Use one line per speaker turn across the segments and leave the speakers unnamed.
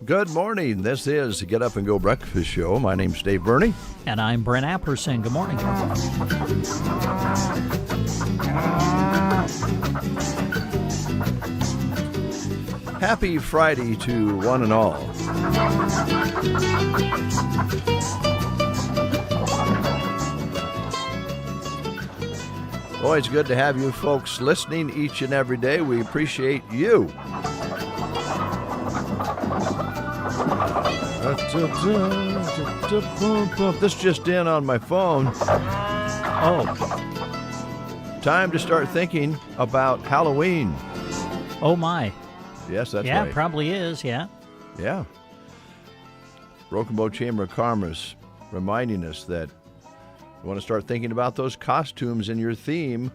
Good morning. This is the Get Up and Go Breakfast Show. My name's Dave Burney.
And I'm Brent Apperson. Good morning.
Happy Friday to one and all. Always good to have you folks listening each and every day. We appreciate you. This just in on my phone. Oh, time to start thinking about Halloween.
Oh, my.
Yes, that's right.
Yeah, it probably is, yeah.
Yeah. Broken Bow Chamber of Commerce reminding us that you want to start thinking about those costumes in your theme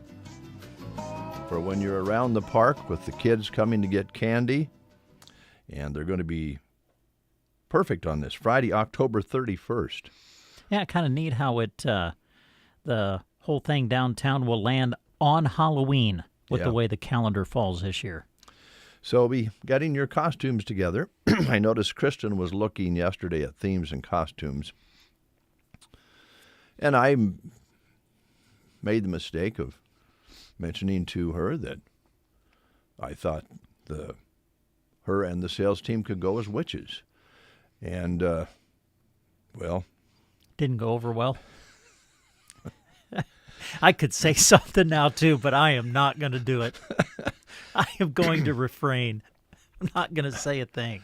for when you're around the park with the kids coming to get candy. And they're going to be perfect on this Friday, October 31st.
Yeah, kind of neat how the whole thing downtown will land on Halloween with the way the calendar falls this year.
So be getting your costumes together. I noticed Kristen was looking yesterday at themes and costumes. And I made the mistake of mentioning to her that I thought her and the sales team could go as witches. And, well...
Didn't go over well? I could say something now, too, but I am not going to do it. I am going to refrain. I'm not going to say a thing.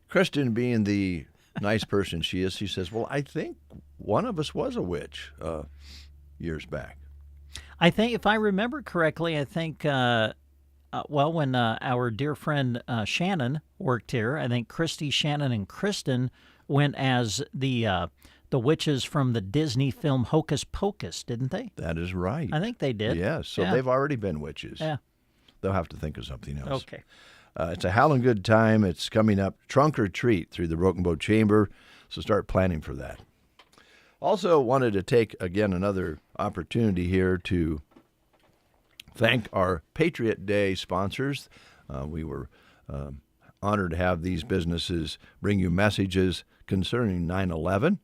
Kristen, being the nice person she is, she says, well, I think one of us was a witch years back.
I think, if I remember correctly, I think, when our dear friend Shannon worked here, I think Christy, Shannon, and Kristen went as the witches from the Disney film Hocus Pocus, didn't they?
That is right.
I think they did.
Yes, so they've already been witches.
Yeah.
They'll have to think of something else.
Okay.
It's a howling good time. It's coming up, trunk or treat, through the Broken Bow Chamber, so start planning for that. Also wanted to take, again, another opportunity here to thank our Patriot Day sponsors. We were honored to have these businesses bring you messages concerning 9/11.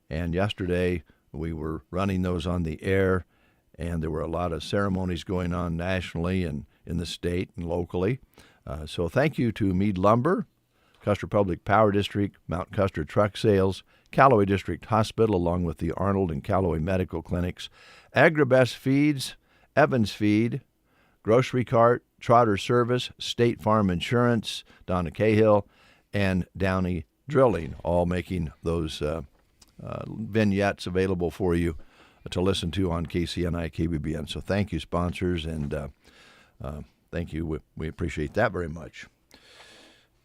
And yesterday we were running those on the air, and there were a lot of ceremonies going on nationally and in the state and locally. So thank you to Meade Lumber, Custer Public Power District, Mount Custer Truck Sales, Callaway District Hospital, along with the Arnold and Callaway Medical Clinics, Agribest Feeds, Evans Feed, Grocery Cart, Trotter Service, State Farm Insurance, Donna Cahill, and Downey Drilling, all making those vignettes available for you to listen to on KCNI, KBBN. So thank you, sponsors, and thank you. We appreciate that very much.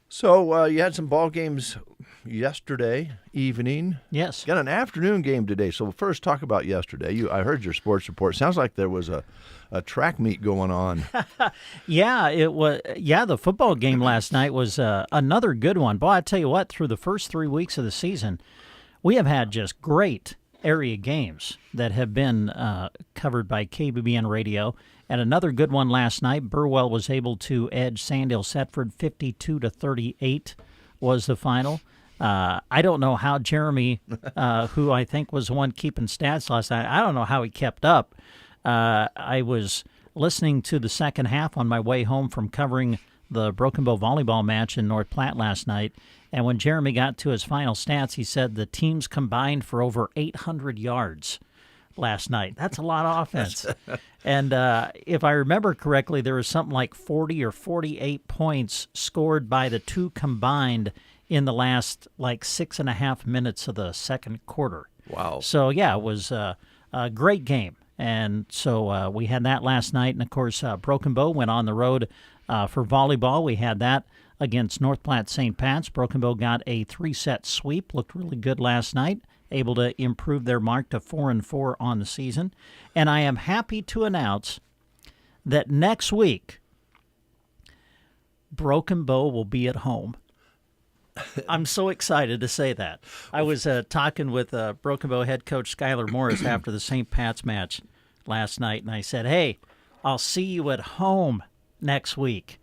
So you had some ball games yesterday evening.
Yes.
Got an afternoon game today. So first, talk about yesterday. I heard your sports report. Sounds like there was a track meet going on.
Yeah, it was. Yeah, the football game last night was another good one. Boy, I tell you what, through the first 3 weeks of the season, we have had just great area games that have been covered by KBBN Radio. And another good one last night. Burwell was able to edge Sandhill Setford 52-38 was the final. I don't know how Jeremy, who I think was the one keeping stats last night, I don't know how he kept up. I was listening to the second half on my way home from covering the Broken Bow volleyball match in North Platte last night, and when Jeremy got to his final stats, he said the teams combined for over 800 yards last night. That's a lot of offense. And if I remember correctly, there was something like 40 or 48 points scored by the two combined in the last like 6.5 minutes of the second quarter.
Wow.
So, yeah, it was a great game. And so we had that last night. And, of course, Broken Bow went on the road for volleyball. We had that against North Platte St. Pat's. Broken Bow got a 3-set sweep. Looked really good last night, able to improve their mark to 4-4 on the season. And I am happy to announce that next week, Broken Bow will be at home. I'm so excited to say that. I was talking with Broken Bow head coach Skylar Morris after the St. Pat's match last night, and I said, hey, I'll see you at home next week.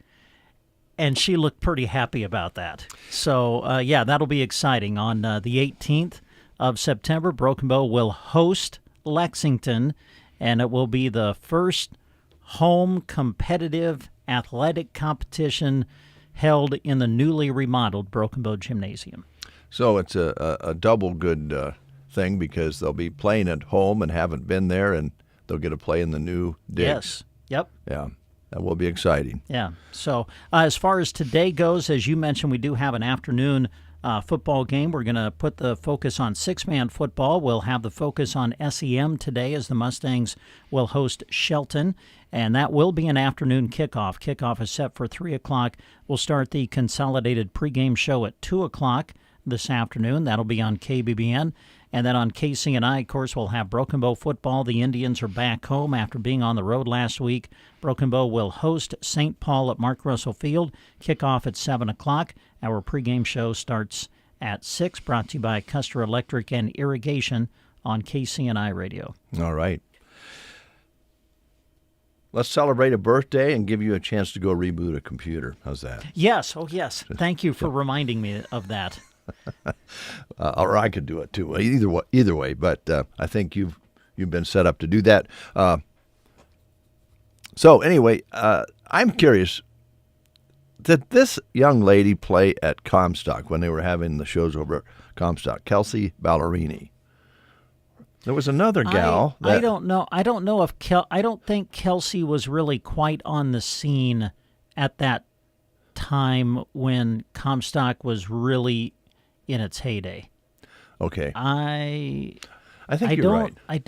And she looked pretty happy about that. So, yeah, that'll be exciting. On the 18th of September, Broken Bow will host Lexington, and it will be the first home competitive athletic competition held in the newly remodeled Broken Bow Gymnasium.
So it's a double good thing because they'll be playing at home and haven't been there, and they'll get to play in the new digs.
Yes. Yep.
Yeah, that will be exciting.
Yeah. So as far as today goes, as you mentioned, we do have an afternoon football game. We're going to put the focus on six-man football. We'll have the focus on SEM today as the Mustangs will host Shelton, and that will be an afternoon kickoff. Kickoff is set for 3 o'clock. We'll start the consolidated pregame show at 2 o'clock this afternoon. That'll be on KBBN. And then on KCNI, of course, we'll have Broken Bow football. The Indians are back home after being on the road last week. Broken Bow will host St. Paul at Mark Russell Field. Kickoff at 7 o'clock. Our pregame show starts at 6, brought to you by Custer Electric and Irrigation on KCNI Radio.
All right. Let's celebrate a birthday and give you a chance to go reboot a computer. How's that?
Yes. Oh, yes. Thank you for reminding me of that.
Or I could do it too. Either way. But I think you've been set up to do that. So anyway, I'm curious. Did this young lady play at Comstock when they were having the shows over at Comstock? Kelsey Ballerini. There was another gal.
I don't know. I don't know if I don't think Kelsey was really quite on the scene at that time when Comstock was really in its heyday.
Okay.
I
think you're right.
I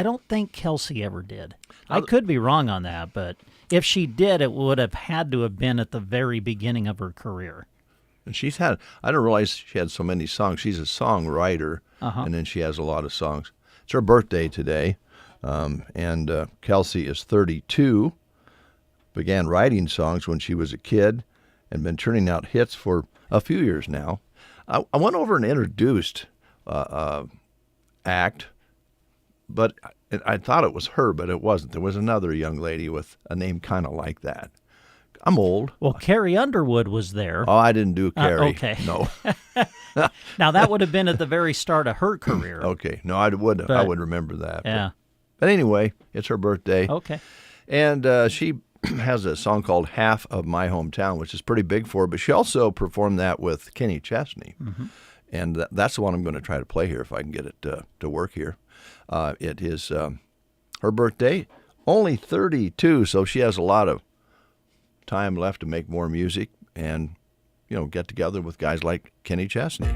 don't think Kelsey ever did. I could be wrong on that, but if she did, it would have had to have been at the very beginning of her career.
And I didn't realize she had so many songs. She's a songwriter, and then she has a lot of songs. It's her birthday today, and Kelsey is 32, began writing songs when she was a kid, and been turning out hits for a few years now. I went over and introduced act, but I thought it was her, but it wasn't. There was another young lady with a name kind of like that. I'm old.
Well, Carrie Underwood was there.
Oh, I didn't do Carrie.
Okay.
No.
Now, that would have been at the very start of her career.
Okay. No, I would remember that.
Yeah.
But anyway, it's her birthday.
Okay.
And she has a song called Half of My Hometown, which is pretty big for her, but she also performed that with Kenny Chesney. Mm-hmm. And that's the one I'm going to try to play here if I can get it to work here. It is her birthday, only 32, so she has a lot of time left to make more music and, get together with guys like Kenny Chesney.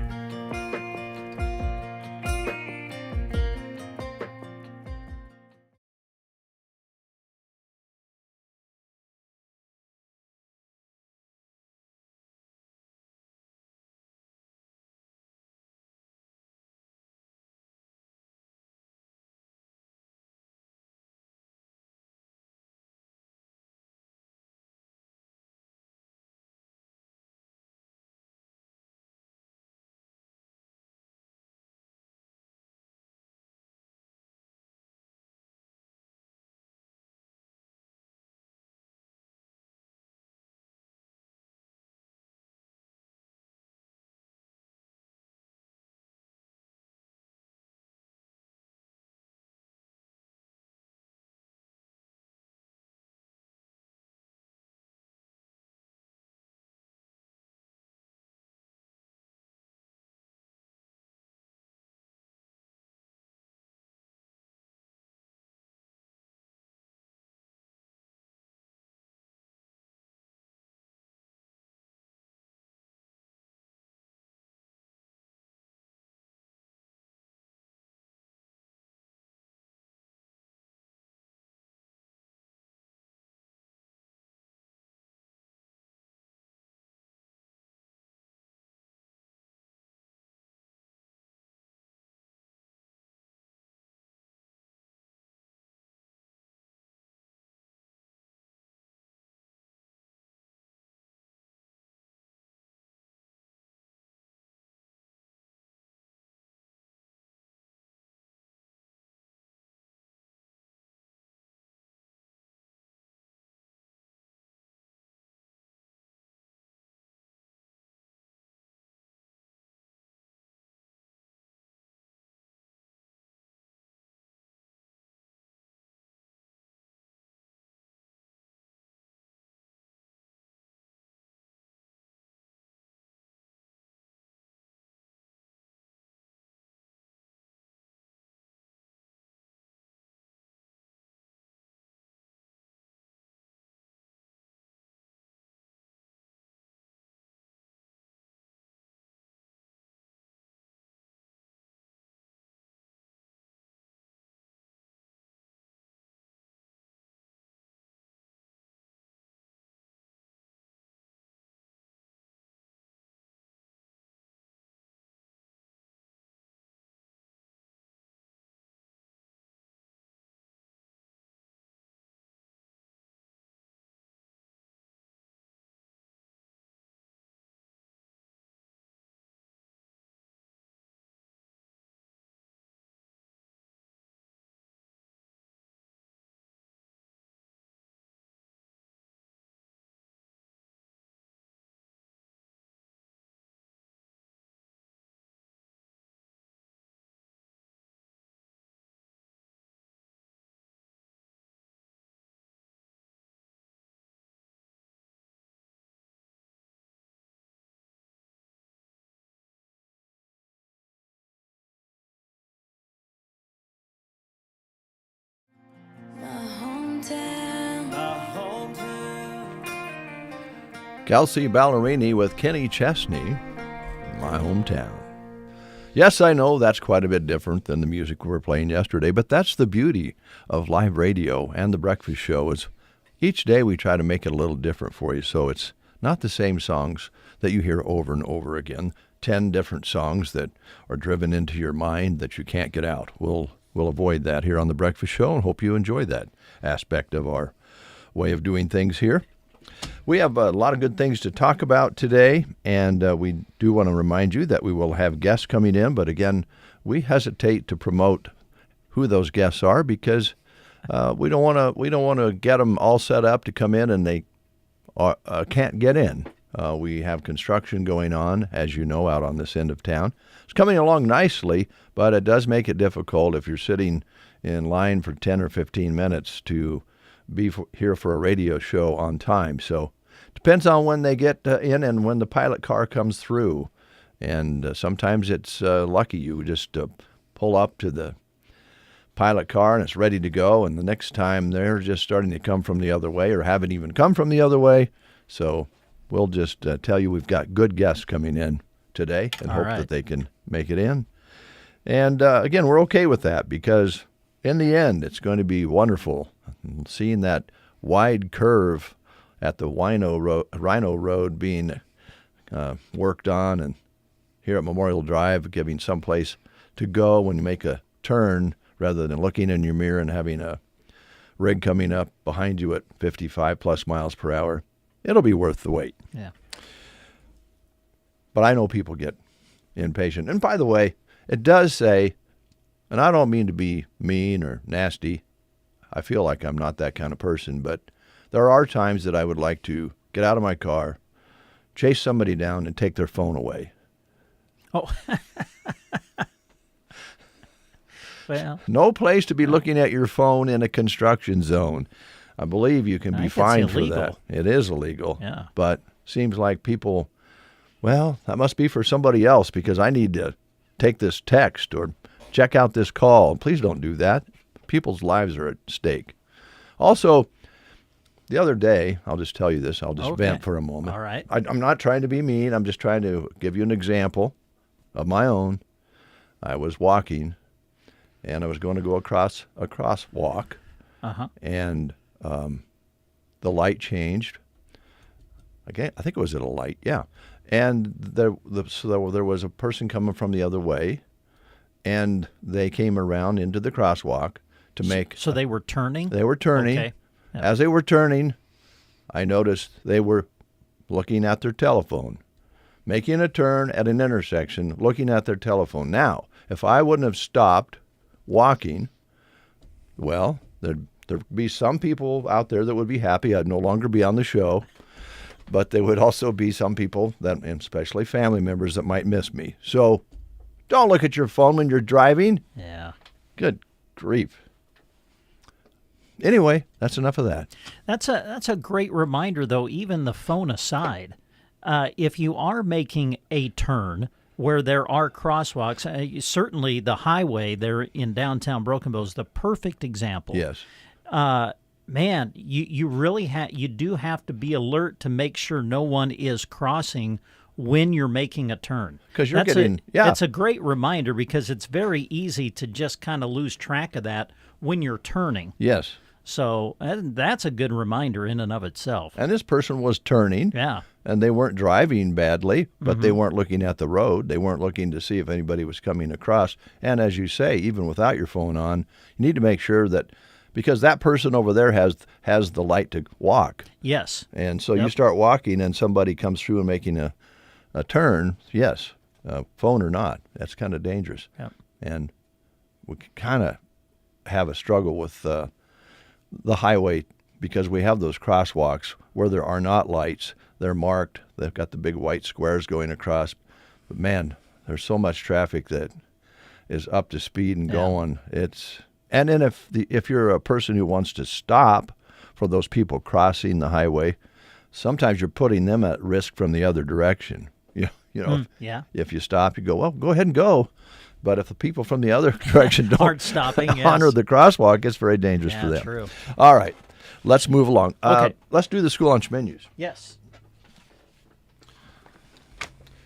Kelsey Ballerini with Kenny Chesney, My Hometown. Yes, I know that's quite a bit different than the music we were playing yesterday, but that's the beauty of live radio and the breakfast show is each day we try to make it a little different for you, so it's not the same songs that you hear over and over again, 10 different songs that are driven into your mind that you can't get out. We'll avoid that here on the breakfast show and hope you enjoy that aspect of our way of doing things here. We have a lot of good things to talk about today, and we do want to remind you that we will have guests coming in, but again, we hesitate to promote who those guests are because we don't want to get them all set up to come in and they can't get in. We have construction going on, as you know, out on this end of town. It's coming along nicely, but it does make it difficult if you're sitting in line for 10 or 15 minutes to be here for a radio show on time. So depends on when they get in and when the pilot car comes through. And sometimes it's lucky you just pull up to the pilot car and it's ready to go. And the next time they're just starting to come from the other way or haven't even come from the other way. So we'll just tell you we've got good guests coming in today and hope that they can make it in. And again, we're okay with that because in the end, it's going to be wonderful seeing that wide curve at the Rhino Road being worked on, and here at Memorial Drive, giving someplace to go when you make a turn rather than looking in your mirror and having a rig coming up behind you at 55 plus miles per hour. It'll be worth the wait.
Yeah.
But I know people get impatient. And by the way, it does say, and I don't mean to be mean or nasty, I feel like I'm not that kind of person, but there are times that I would like to get out of my car, chase somebody down, and take their phone away.
Oh. Well.
No place to be looking at your phone in a construction zone. I believe you can be fined for that. It is illegal.
Yeah.
But seems like people, well, that must be for somebody else because I need to take this text or check out this call. Please don't do that. People's lives are at stake. Also, the other day, I'll just tell you this. I'll just vent for a moment.
All right.
I'm not trying to be mean. I'm just trying to give you an example of my own. I was walking, and I was going to go across a crosswalk, and the light changed. Again, I think it was at a light, yeah. And there was a person coming from the other way, and they came around into the crosswalk to make...
So they were turning?
They were turning.
Okay. Yep.
As they were turning, I noticed they were looking at their telephone, making a turn at an intersection, looking at their telephone. Now, if I wouldn't have stopped walking, well, there'd be some people out there that would be happy I'd no longer be on the show, but there would also be some people, that, and especially family members, that might miss me. So don't look at your phone when you're driving.
Yeah.
Good grief. Anyway, that's enough of that.
That's a great reminder, though, even the phone aside. If you are making a turn where there are crosswalks, certainly the highway there in downtown Broken Bow is the perfect example.
Yes.
Man, you really you do have to be alert to make sure no one is crossing when you're making a turn.
Because you're
That's a great reminder because it's very easy to just kind of lose track of that when you're turning.
Yes.
So that's a good reminder in and of itself.
And this person was turning.
Yeah.
And they weren't driving badly, but they weren't looking at the road. They weren't looking to see if anybody was coming across. And as you say, even without your phone on, you need to make sure that, because that person over there has the light to walk.
Yes.
And so you start walking and somebody comes through and making a turn, yes, phone or not, that's kind of dangerous.
Yep.
And we kind of have a struggle with the highway because we have those crosswalks where there are not lights. They're marked. They've got the big white squares going across. But, man, there's so much traffic that is up to speed and going. And then if you're a person who wants to stop for those people crossing the highway, sometimes you're putting them at risk from the other direction. If you stop, you go, well, go ahead and go. But if the people from the other direction don't honor the crosswalk, it's very dangerous for them.
True.
All right, let's move along.
Okay.
Let's do the school lunch menus.
Yes.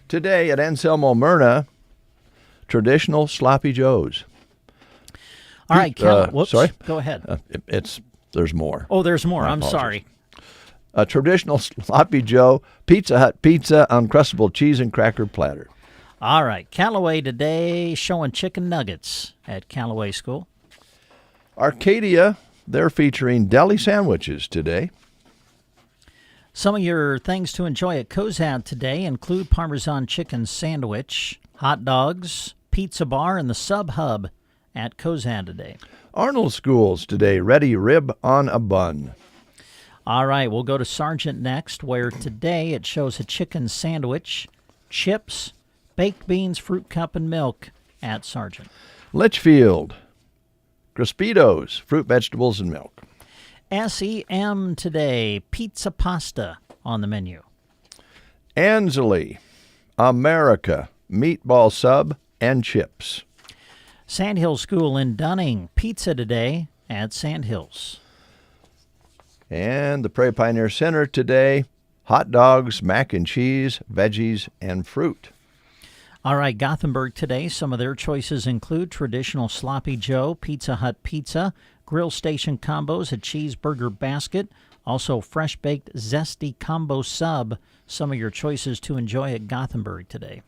Today at Anselmo Myrna, traditional sloppy joes.
All right, whoops.
Sorry?
Go ahead.
There's more.
Oh, there's more.
My
I'm
apologies.
sorry.
A traditional sloppy joe, Pizza Hut pizza, uncrustable cheese and cracker platter.
All right, Callaway today showing chicken nuggets at Callaway School.
Arcadia, they're featuring deli sandwiches today.
Some of your things to enjoy at Cozad today include Parmesan chicken sandwich, hot dogs, pizza bar, and the Sub Hub at Cozad today.
Arnold Schools today, ready rib on a bun.
All right, we'll go to Sargent next, where today it shows a chicken sandwich, chips, baked beans, fruit cup, and milk at Sargent.
Litchfield, Crispitos, fruit, vegetables, and milk.
SEM today, pizza pasta on the menu.
Ansley, America, meatball sub and chips.
Sandhill School in Dunning, pizza today at Sandhills.
And the Prairie Pioneer Center today, hot dogs, mac and cheese, veggies, and fruit.
All right, Gothenburg today, some of their choices include traditional Sloppy Joe, Pizza Hut pizza, grill station combos, a cheeseburger basket, also fresh-baked zesty combo sub. Some of your choices to enjoy at Gothenburg today.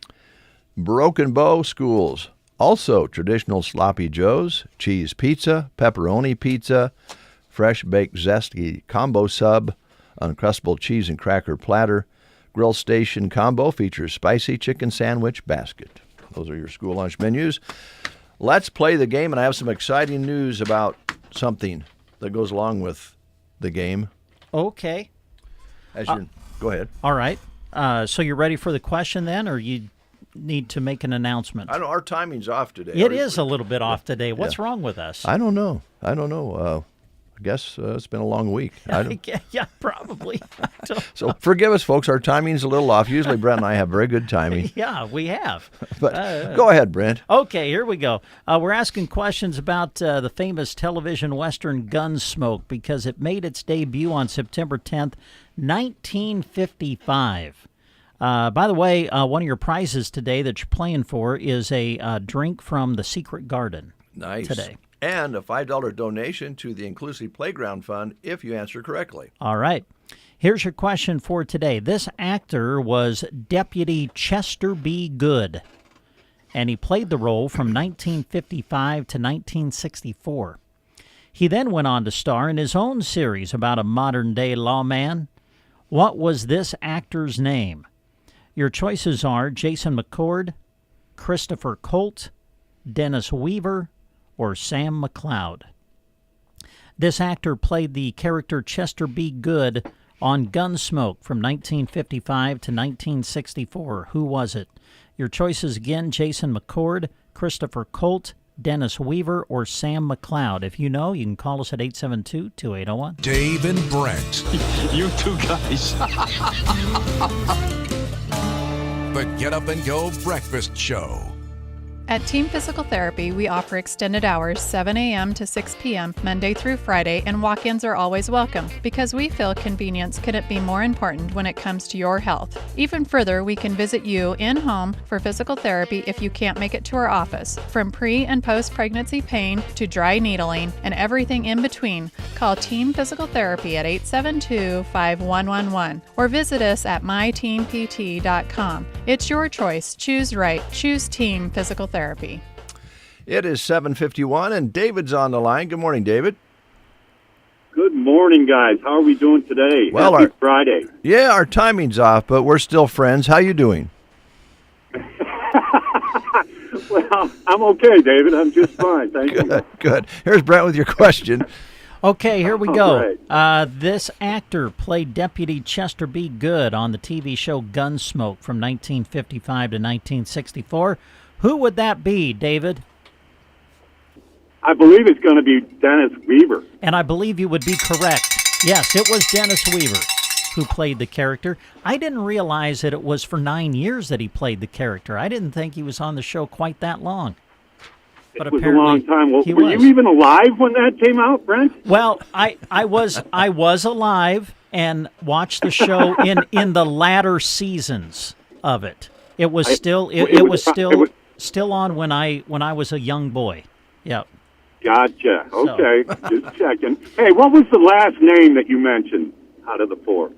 Broken Bow Schools, also traditional Sloppy Joes, cheese pizza, pepperoni pizza, fresh-baked zesty combo sub, uncrustable cheese and cracker platter. Grill Station combo features spicy chicken sandwich basket. Those are your school lunch menus. Let's play the game, and I have some exciting news about something that goes along with the game.
Okay.
Go ahead.
All right. So you're ready for the question then, or you need to make an announcement?
I know our timing's off today.
It is a little bit off today. What's wrong with us?
I don't know. I guess it's been a long week.
Yeah, probably.
So forgive us, folks. Our timing's a little off. Usually Brent and I have very good timing.
Yeah, we have.
But go ahead, Brent.
Okay, here we go. We're asking questions about the famous television Western Gunsmoke because it made its debut on September 10th, 1955. By the way, one of your prizes today that you're playing for is a drink from the Secret Garden.
Nice.
Today.
And a $5 donation to the Inclusive Playground Fund if you answer correctly.
All right. Here's your question for today. This actor was Deputy Chester B. Good, and he played the role from 1955 to 1964. He then went on to star in his own series about a modern-day lawman. What was this actor's name? Your choices are Jason McCord, Christopher Colt, Dennis Weaver, or Sam McLeod. This actor played the character Chester B. Good on Gunsmoke from 1955 to 1964. Who was it? Your choices again, Jason McCord, Christopher Colt, Dennis Weaver, or Sam McLeod. If you know, you can call us at 872-2801.
Dave and Brent.
You two guys.
The Get Up and Go Breakfast Show.
At Team Physical Therapy, we offer extended hours 7 a.m. to 6 p.m. Monday through Friday, and walk-ins are always welcome because we feel convenience couldn't be more important when it comes to your health. Even further, we can visit you in-home for physical therapy if you can't make it to our office. From pre- and post-pregnancy pain to dry needling and everything in between, call Team Physical Therapy at 872-5111 or visit us at myteampt.com. It's your choice. Choose right. Choose Team Physical Therapy.
It is 7:51, and David's on the line. Good morning, David.
Good morning, guys. How are we doing today?
Well,
Happy Friday.
Yeah, our timing's off, but we're still friends. How you doing?
Well, I'm okay, David. I'm just fine. Thank you.
Good. Here's Brent with your question.
Okay, here we go.
All
This actor played Deputy Chester B. Good on the TV show Gunsmoke from 1955 to 1964. Who would that be, David?
I believe it's going to be Dennis Weaver.
And I believe you would be correct. Yes, it was Dennis Weaver who played the character. I didn't realize that it was for 9 years that he played the character. I didn't think he was on the show quite that long. But
It was a long time. Well,
he
were
was.
you even alive when that came out, Brent?
Well, I was alive and watched the show in the latter seasons of it. It was still still on when I was a young boy. Yep.
Gotcha. Okay, just checking. Hey, what was the last name that you mentioned out of the four?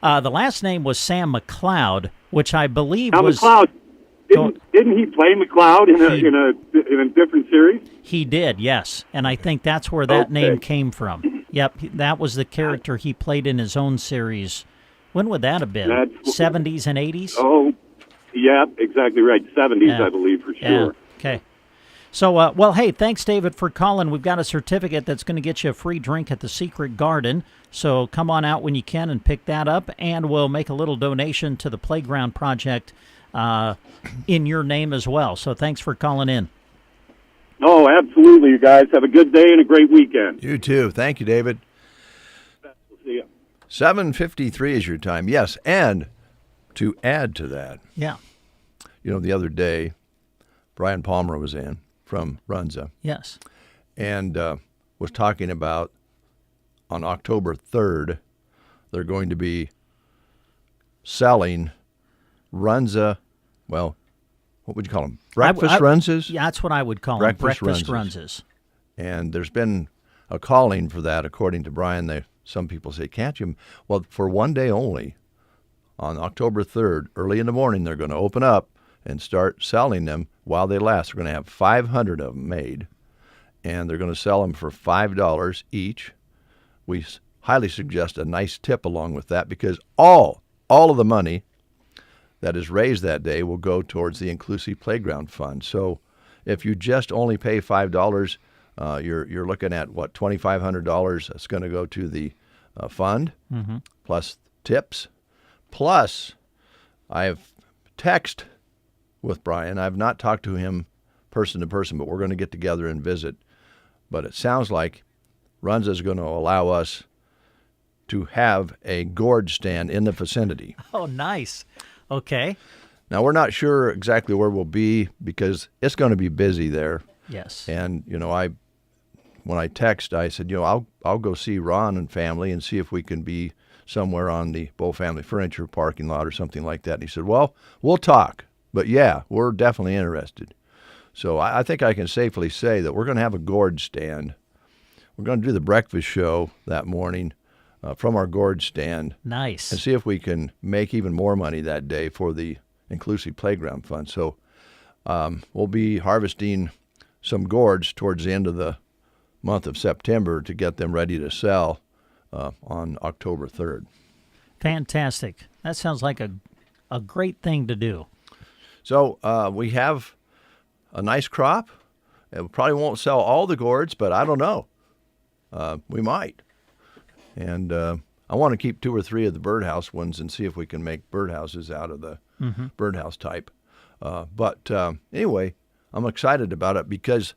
The last name was Sam McLeod, which I believe
Now,
was
McLeod. Didn't he play McLeod in a different series?
He did, yes, and I think that's where that name came from. Yep, that was the character he played in his own series. When would that have been? 70s and 80s?
Oh, yeah, exactly right. 70s,
Yeah.
I believe, for sure.
Yeah. Okay. So, well, hey, thanks, David, for calling. We've got a certificate that's going to get you a free drink at the Secret Garden. So come on out when you can and pick that up, and we'll make a little donation to the Playground Project in your name as well. So thanks for calling in.
Oh, absolutely, you guys. Have a good day and a great weekend.
You too. Thank you, David.
We'll see you.
7:53 is your time. Yes, and to add to that,
Yeah.
the other day, Brian Palmer was in from Runza
Yes.
and was talking about on October 3rd, they're going to be selling Runza, well, what would you call them? Breakfast Runzas?
Yeah, that's what I would call
Breakfast
them. Breakfast
Runzas.
Runzas.
And there's been a calling for that, according to Brian. Some people say, can't you? Well, for one day only, on October 3rd, early in the morning, they're going to open up and start selling them while they last. They're going to have 500 of them made, and they're going to sell them for $5 each. We highly suggest a nice tip along with that, because all of the money that is raised that day will go towards the Inclusive Playground Fund. So if you just only pay $5, you're looking at, what, $2,500 that's going to go to the fund, plus tips. Plus, I've texted with Brian. I've not talked to him person to person, but we're going to get together and visit. But it sounds like Runza is going to allow us to have a gourd stand in the vicinity.
Oh, nice. Okay.
Now, we're not sure exactly where we'll be because it's going to be busy there.
Yes.
And, when I text, I said, I'll go see Ron and family and see if we can be somewhere on the Bow Family Furniture parking lot or something like that. And he said, well, we'll talk. But, yeah, we're definitely interested. So I think I can safely say that we're going to have a gourd stand. We're going to do the breakfast show that morning from our gourd stand.
Nice.
And see if we can make even more money that day for the Inclusive Playground Fund. So we'll be harvesting some gourds towards the end of the month of September to get them ready to sell on October 3rd.
Fantastic. That sounds like a great thing to do.
So we have a nice crop. We probably won't sell all the gourds, but I don't know. We might. And I want to keep 2 or 3 of the birdhouse ones and see if we can make birdhouses out of the birdhouse type. But anyway, I'm excited about it because,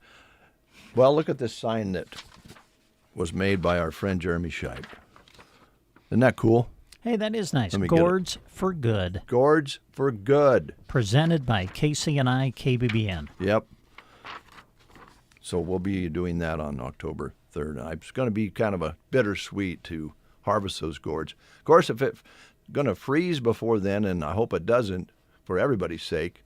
well, look at this sign that was made by our friend Jeremy Scheib. Isn't that cool?
Hey, that is nice.
Let me get it.
Gourds for Good.
Gourds for Good.
Presented by KCNI KBBN.
Yep. So we'll be doing that on October 3rd. It's going to be kind of a bittersweet to harvest those gourds. Of course, if it's going to freeze before then, and I hope it doesn't for everybody's sake,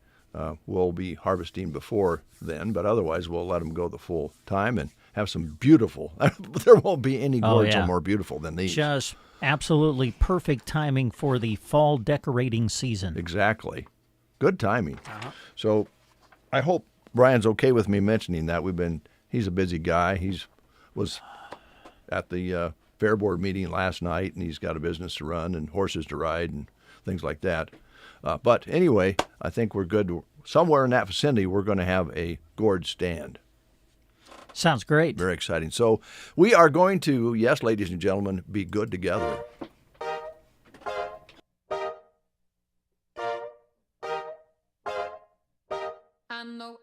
we'll be harvesting before then, but otherwise we'll let them go the full time and have some beautiful, there won't be any gourds that are more beautiful than these.
Just absolutely perfect timing for the fall decorating season.
Exactly. Good timing. So I hope Brian's okay with me mentioning that. He's a busy guy. Was at the fair board meeting last night, and he's got a business to run and horses to ride and things like that. But anyway, I think we're good. Somewhere in that vicinity, we're going to have a gourd stand.
Sounds great.
Very exciting. So we are going to, yes, ladies and gentlemen, be good together.
I know.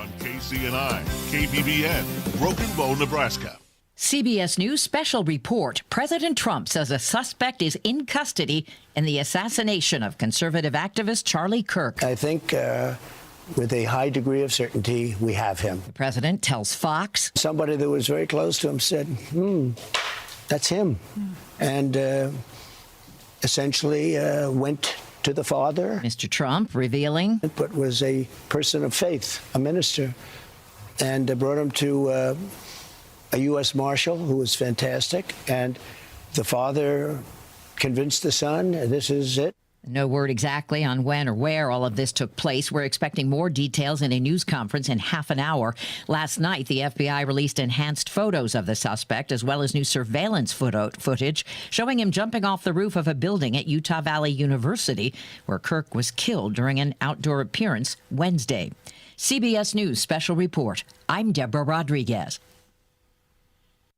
on KCNI, KBBN, Broken Bow, Nebraska.
CBS News special report. President Trump says a suspect is in custody in the assassination of conservative activist Charlie Kirk.
I think with a high degree of certainty, we have him.
The president tells Fox.
Somebody that was very close to him said, that's him. And essentially went to the father.
Mr. Trump revealing.
But was a person of faith, a minister, and brought him to a U.S. Marshal who was fantastic. And the father convinced the son, this is it.
No word exactly on when or where all of this took place. We're expecting more details in a news conference in half an hour. Last night, the FBI released enhanced photos of the suspect, as well as new surveillance footage showing him jumping off the roof of a building at Utah Valley University, where Kirk was killed during an outdoor appearance Wednesday. CBS News special report. I'm Deborah Rodriguez.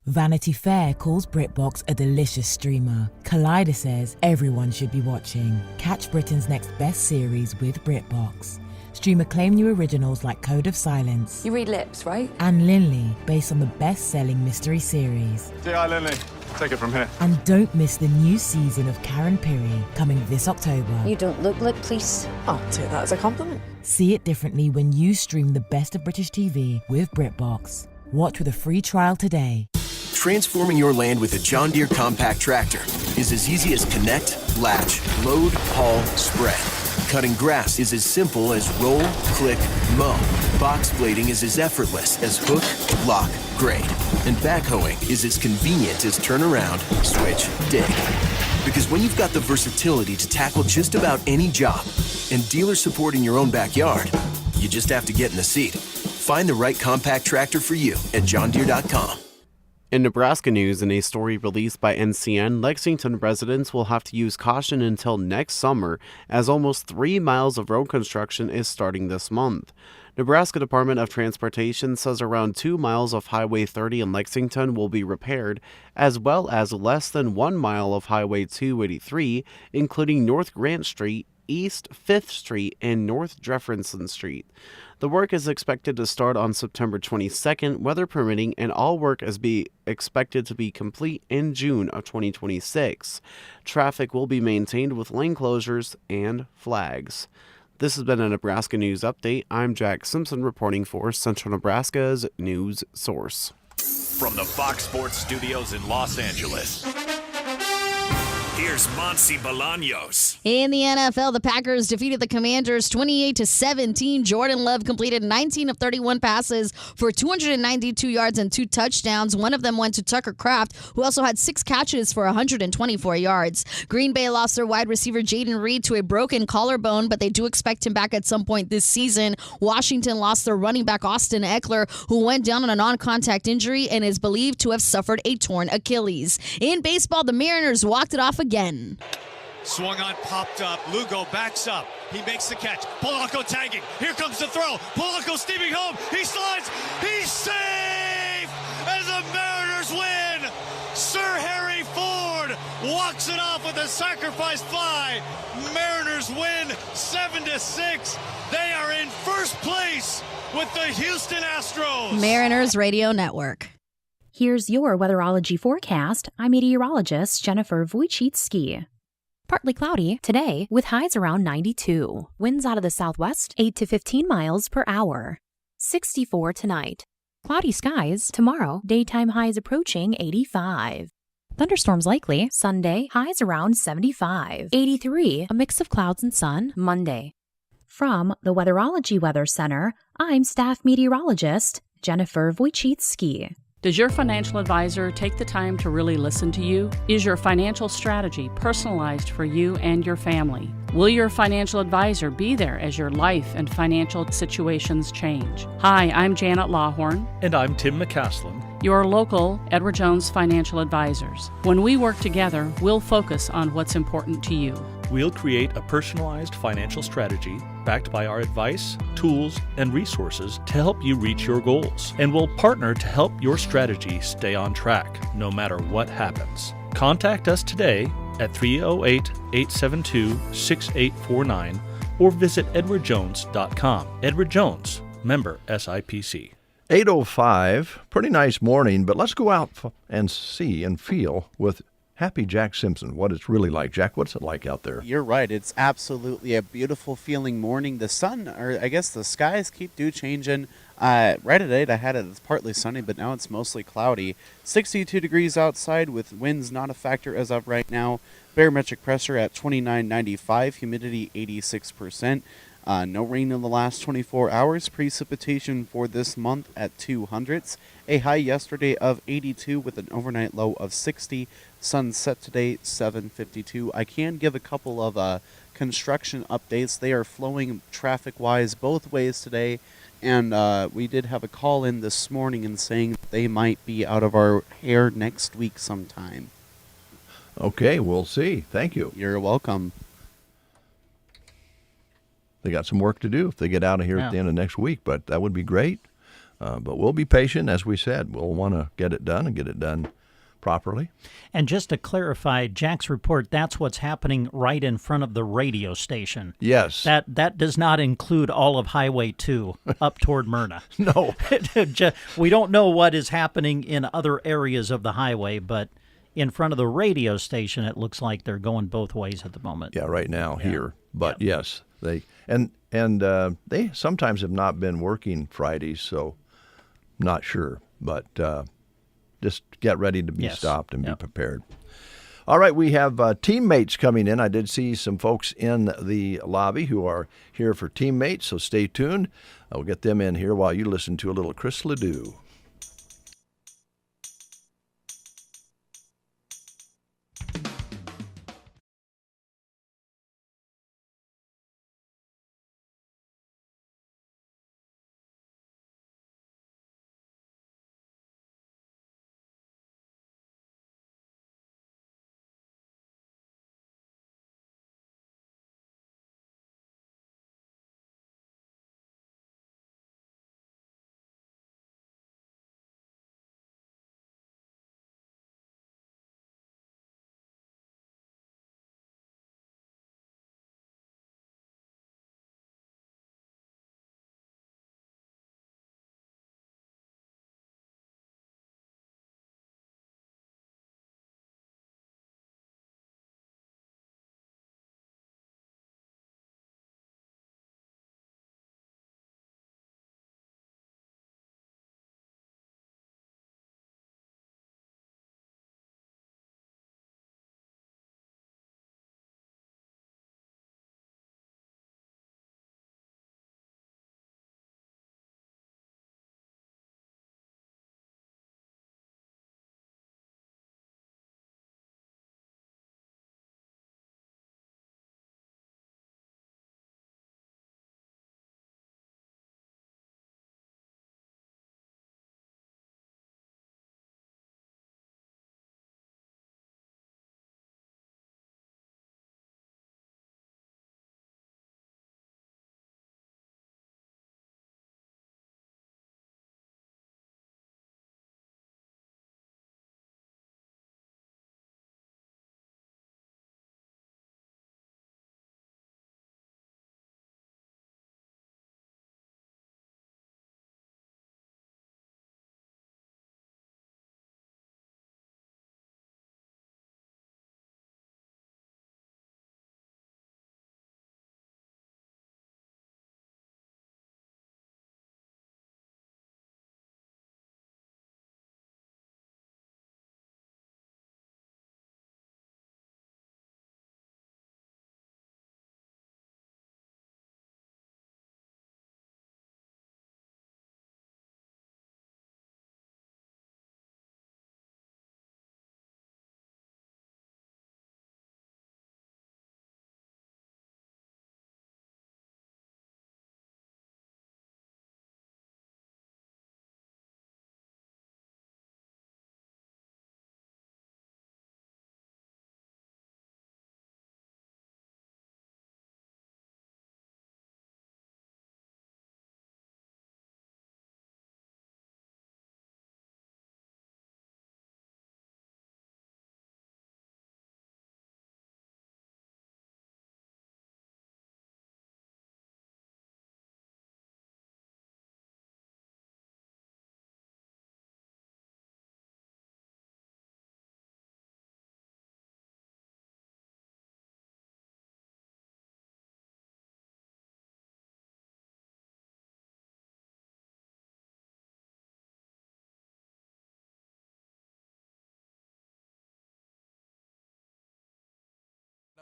Vanity Fair calls BritBox a delicious streamer. Collider says everyone should be watching. Catch Britain's next best series with BritBox. Stream acclaimed new originals like Code of Silence.
You read lips, right?
And Linley, based on the best-selling mystery series.
G.I. Linley, take it from here.
And don't miss the new season of Karen Piri, coming this October.
You don't look like police. I'll take that as a compliment.
See it differently when you stream the best of British TV with BritBox. Watch with a free trial today.
Transforming your land with a John Deere compact tractor is as easy as connect, latch, load, haul, spread. Cutting grass is as simple as roll, click, mow. Box blading is as effortless as hook, lock, grade. And backhoeing is as convenient as turn around, switch, dig. Because when you've got the versatility to tackle just about any job and dealer support in your own backyard, you just have to get in the seat. Find the right compact tractor for you at johndeere.com.
In Nebraska news, in a story released by NCN, Lexington residents will have to use caution until next summer, as almost 3 miles of road construction is starting this month. Nebraska Department of Transportation says around 2 miles of Highway 30 in Lexington will be repaired, as well as less than 1 mile of Highway 283, including North Grant Street, East 5th Street, and North Jefferson Street. The work is expected to start on September 22nd, weather permitting, and all work is expected to be complete in June of 2026. Traffic will be maintained with lane closures and flags. This has been a Nebraska News Update. I'm Jack Simpson reporting for Central Nebraska's news source.
From the Fox Sports Studios in Los Angeles, here's Monsi Bolaños.
In the NFL, the Packers defeated the Commanders 28-17. Jordan Love completed 19 of 31 passes for 292 yards and 2 touchdowns. One of them went to Tucker Kraft, who also had 6 catches for 124 yards. Green Bay lost their wide receiver Jaden Reed to a broken collarbone, but they do expect him back at some point this season. Washington lost their running back Austin Eckler, who went down on a non-contact injury and is believed to have suffered a torn Achilles. In baseball, the Mariners walked it off again.
Swung on, popped up. Lugo backs up. He makes the catch. Polanco tagging. Here comes the throw. Polanco steaming home. He slides. He's safe as the Mariners win. Sir Harry Ford walks it off with a sacrifice fly. Mariners win 7-6. They are in first place with the Houston Astros.
Mariners Radio Network.
Here's your weatherology forecast. I'm meteorologist Jennifer Wojcicki. Partly cloudy today with highs around 92. Winds out of the southwest 8 to 15 miles per hour. 64 tonight. Cloudy skies tomorrow. Daytime highs approaching 85. Thunderstorms likely Sunday. Highs around 75. 83. A mix of clouds and sun Monday. From the Weatherology Weather Center, I'm staff meteorologist Jennifer Wojcicki.
Does your financial advisor take the time to really listen to you? Is your financial strategy personalized for you and your family? Will your financial advisor be there as your life and financial situations change? Hi, I'm Janet Lawhorn.
And I'm Tim McCaslin.
Your local Edward Jones financial advisors. When we work together, we'll focus on what's important to you.
We'll create a personalized financial strategy backed by our advice, tools, and resources to help you reach your goals. And we'll partner to help your strategy stay on track, no matter what happens. Contact us today at 308-872-6849 or visit edwardjones.com. Edward Jones, Member SIPC.
8:05, pretty nice morning, but let's go out and see and feel with Happy Jack Simpson what it's really like. Jack, what's it like out there?
You're right. It's absolutely a beautiful feeling morning. The sun, or I guess the skies keep changing. Right at 8, I had it. It's partly sunny, but now it's mostly cloudy. 62 degrees outside with winds not a factor as of right now. Barometric pressure at 29.95, humidity 86%. No rain in the last 24 hours. Precipitation for this month at 200s. A high yesterday of 82 with an overnight low of 60. Sunset today 7:52. I can give a couple of construction updates. They are flowing traffic-wise both ways today. And we did have a call in this morning and saying that they might be out of our hair next week sometime.
Okay, we'll see. Thank you.
You're welcome.
They got some work to do if they get out of here at the end of next week, but that would be great. But we'll be patient, as we said. We'll want to get it done and get it done properly.
And just to clarify, Jack's report, that's what's happening right in front of the radio station.
Yes.
That does not include all of Highway 2 up toward Myrna.
No.
We don't know what is happening in other areas of the highway, but in front of the radio station, it looks like they're going both ways at the moment.
Yeah, right now here. But yes, they they sometimes have not been working Fridays, so not sure. But just get ready to be stopped and be prepared. All right, we have teammates coming in. I did see some folks in the lobby who are here for teammates, so stay tuned. I'll get them in here while you listen to a little Chris Ledoux.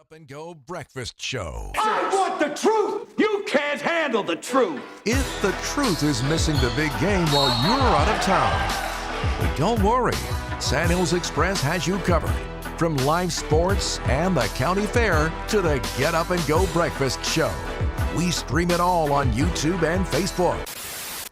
Up and Go Breakfast Show.
I want the truth. You can't handle the truth.
If the truth is missing the big game while you're out of town, but don't worry, Sandhills Express has you covered. From live sports and the county fair to the Get Up and Go Breakfast Show. We stream it all on YouTube and Facebook.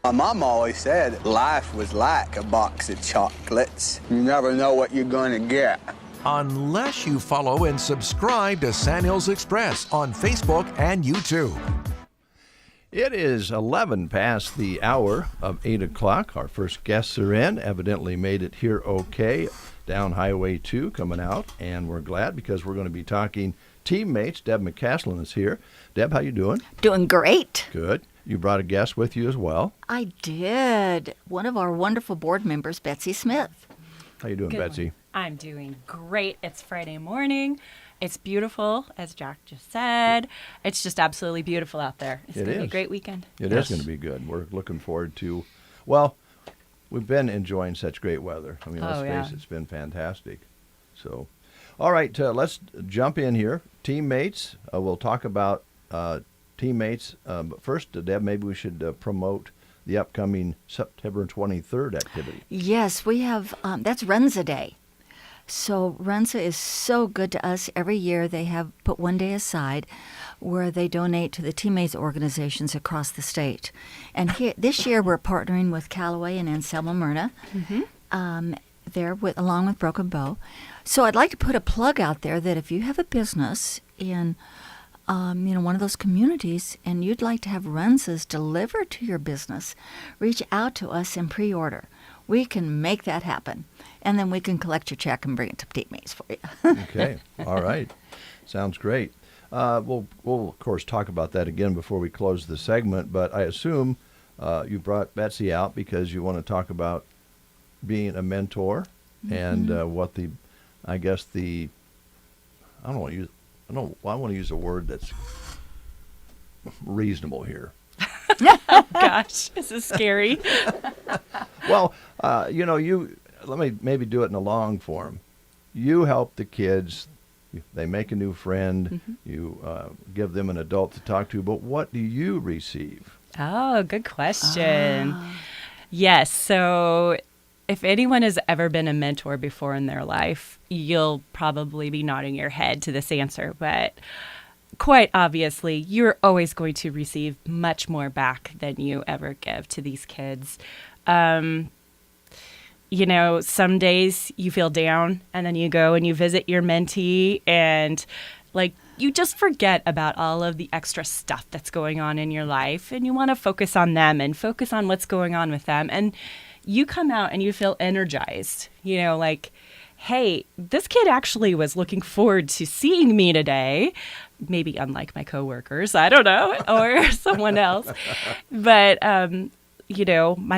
My mom always said life was like a box of chocolates. You never know what you're going to get.
Unless you follow and subscribe to Sandhills Express on Facebook and YouTube.
It is 11 past the hour of 8 o'clock. Our first guests are in. Evidently made it here okay down Highway 2 coming out. And we're glad because we're going to be talking teammates. Deb McCaslin is here. Deb, how you doing?
Doing great.
Good. You brought a guest with you as well.
I did. One of our wonderful board members, Betsy Smith.
How you doing,
Good
Betsy?
one. I'm doing great. It's Friday morning. It's beautiful, as Jack just said. It's just absolutely beautiful out there. It's going to be a great weekend.
It is going to be good. We're looking forward to, well, we've been enjoying such great weather. I mean, let's face it, it's been fantastic. So, all right, let's jump in here. Teammates, we'll talk about teammates. But first, Deb, maybe we should promote the upcoming September 23rd activity.
Yes, we have, that's Runza Day. So Runza is so good to us. Every year they have put one day aside where they donate to the teammates organizations across the state. And this year we're partnering with Callaway and Anselmo Myrna. There along with Broken Bow. So I'd like to put a plug out there that if you have a business in one of those communities and you'd like to have Runzas delivered to your business, reach out to us and pre-order. We can make that happen. And then we can collect your check and bring it to teammates for you.
Okay. All right. Sounds great. We'll, of course, talk about that again before we close the segment, but I assume you brought Betsy out because you want to talk about being a mentor and what I want to use a word that's reasonable here.
Oh, gosh, this is scary.
Well, let me maybe do it in a long form. You help the kids. They make a new friend. You give them an adult to talk to. But what do you receive?
Oh, good question. Yes. So if anyone has ever been a mentor before in their life, you'll probably be nodding your head to this answer. But quite obviously, you're always going to receive much more back than you ever give to these kids. Some days you feel down and then you go and you visit your mentee and you just forget about all of the extra stuff that's going on in your life and you want to focus on them and focus on what's going on with them. And you come out and you feel energized, hey, this kid actually was looking forward to seeing me today. Maybe unlike my coworkers, I don't know, or someone else. But, my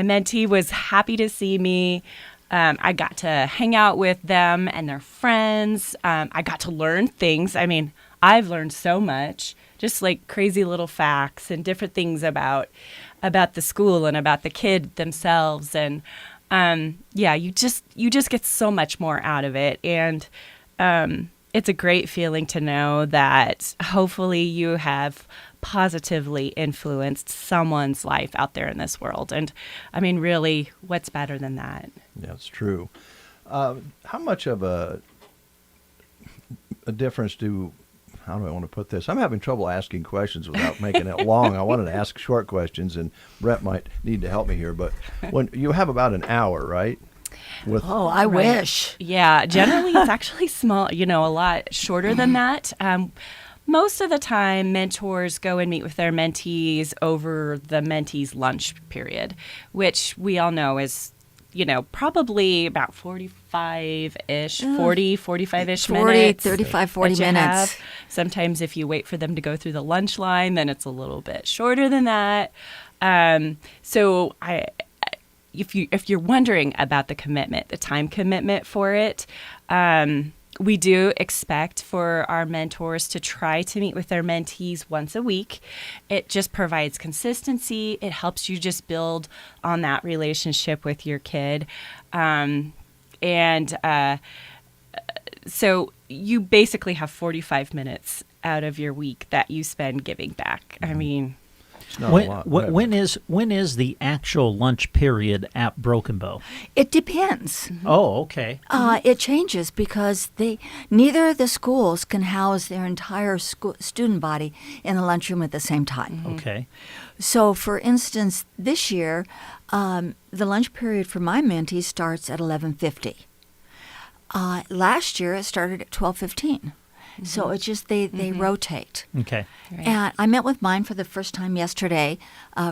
mentee was happy to see me. I got to hang out with them and their friends. I got to learn things. I mean, I've learned so much, just crazy little facts and different things about the school and about the kid themselves. And you just get so much more out of it. And it's a great feeling to know that hopefully you have positively influenced someone's life out there in this world. And I mean, really, what's better than that?
Yeah, it's true. How much of a difference how do I want to put this? I'm having trouble asking questions without making it long. I wanted to ask short questions, and Brett might need to help me here. But when you have about an hour, right?
I wish.
Yeah, generally it's actually small, a lot shorter than that. Most of the time, mentors go and meet with their mentees over the mentees' lunch period, which we all know is, probably about 45-ish, 45-ish minutes.
35, 40 minutes.
Sometimes if you wait for them to go through the lunch line, then it's a little bit shorter than that. If you're wondering about the commitment, the time commitment for it, we do expect for our mentors to try to meet with their mentees once a week. It just provides consistency. It helps you just build on that relationship with your kid. So you basically have 45 minutes out of your week that you spend giving back. I mean,
it's not a lot.
When is the actual lunch period at Broken Bow?
It depends.
Oh, okay.
It changes because neither of the schools can house their entire student body in the lunchroom at the same time.
Okay.
So, for instance, this year, the lunch period for my mentees starts at 11:50. Last year, it started at 12:15. So it's just they rotate.
Okay.
Right. And I met with mine for the first time yesterday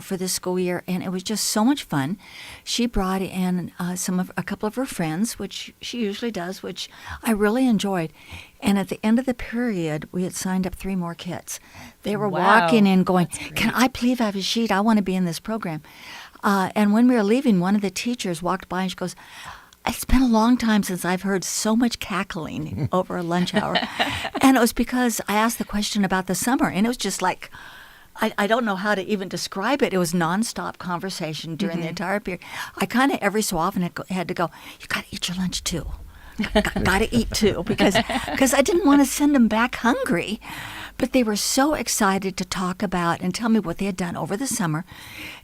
for this school year, and it was just so much fun. She brought in a couple of her friends, which she usually does, which I really enjoyed. And at the end of the period, we had signed up 3 more kids. They were walking in going, "Can I please have a sheet? I want to be in this program." And when we were leaving, one of the teachers walked by and she goes, "It's been a long time since I've heard so much cackling over a lunch hour." And it was because I asked the question about the summer, and it was just like, I don't know how to even describe it. It was nonstop conversation during the entire period. I kind of every so often had to go, "You got to eat your lunch too. Got to eat too," because I didn't want to send them back hungry. But they were so excited to talk about and tell me what they had done over the summer.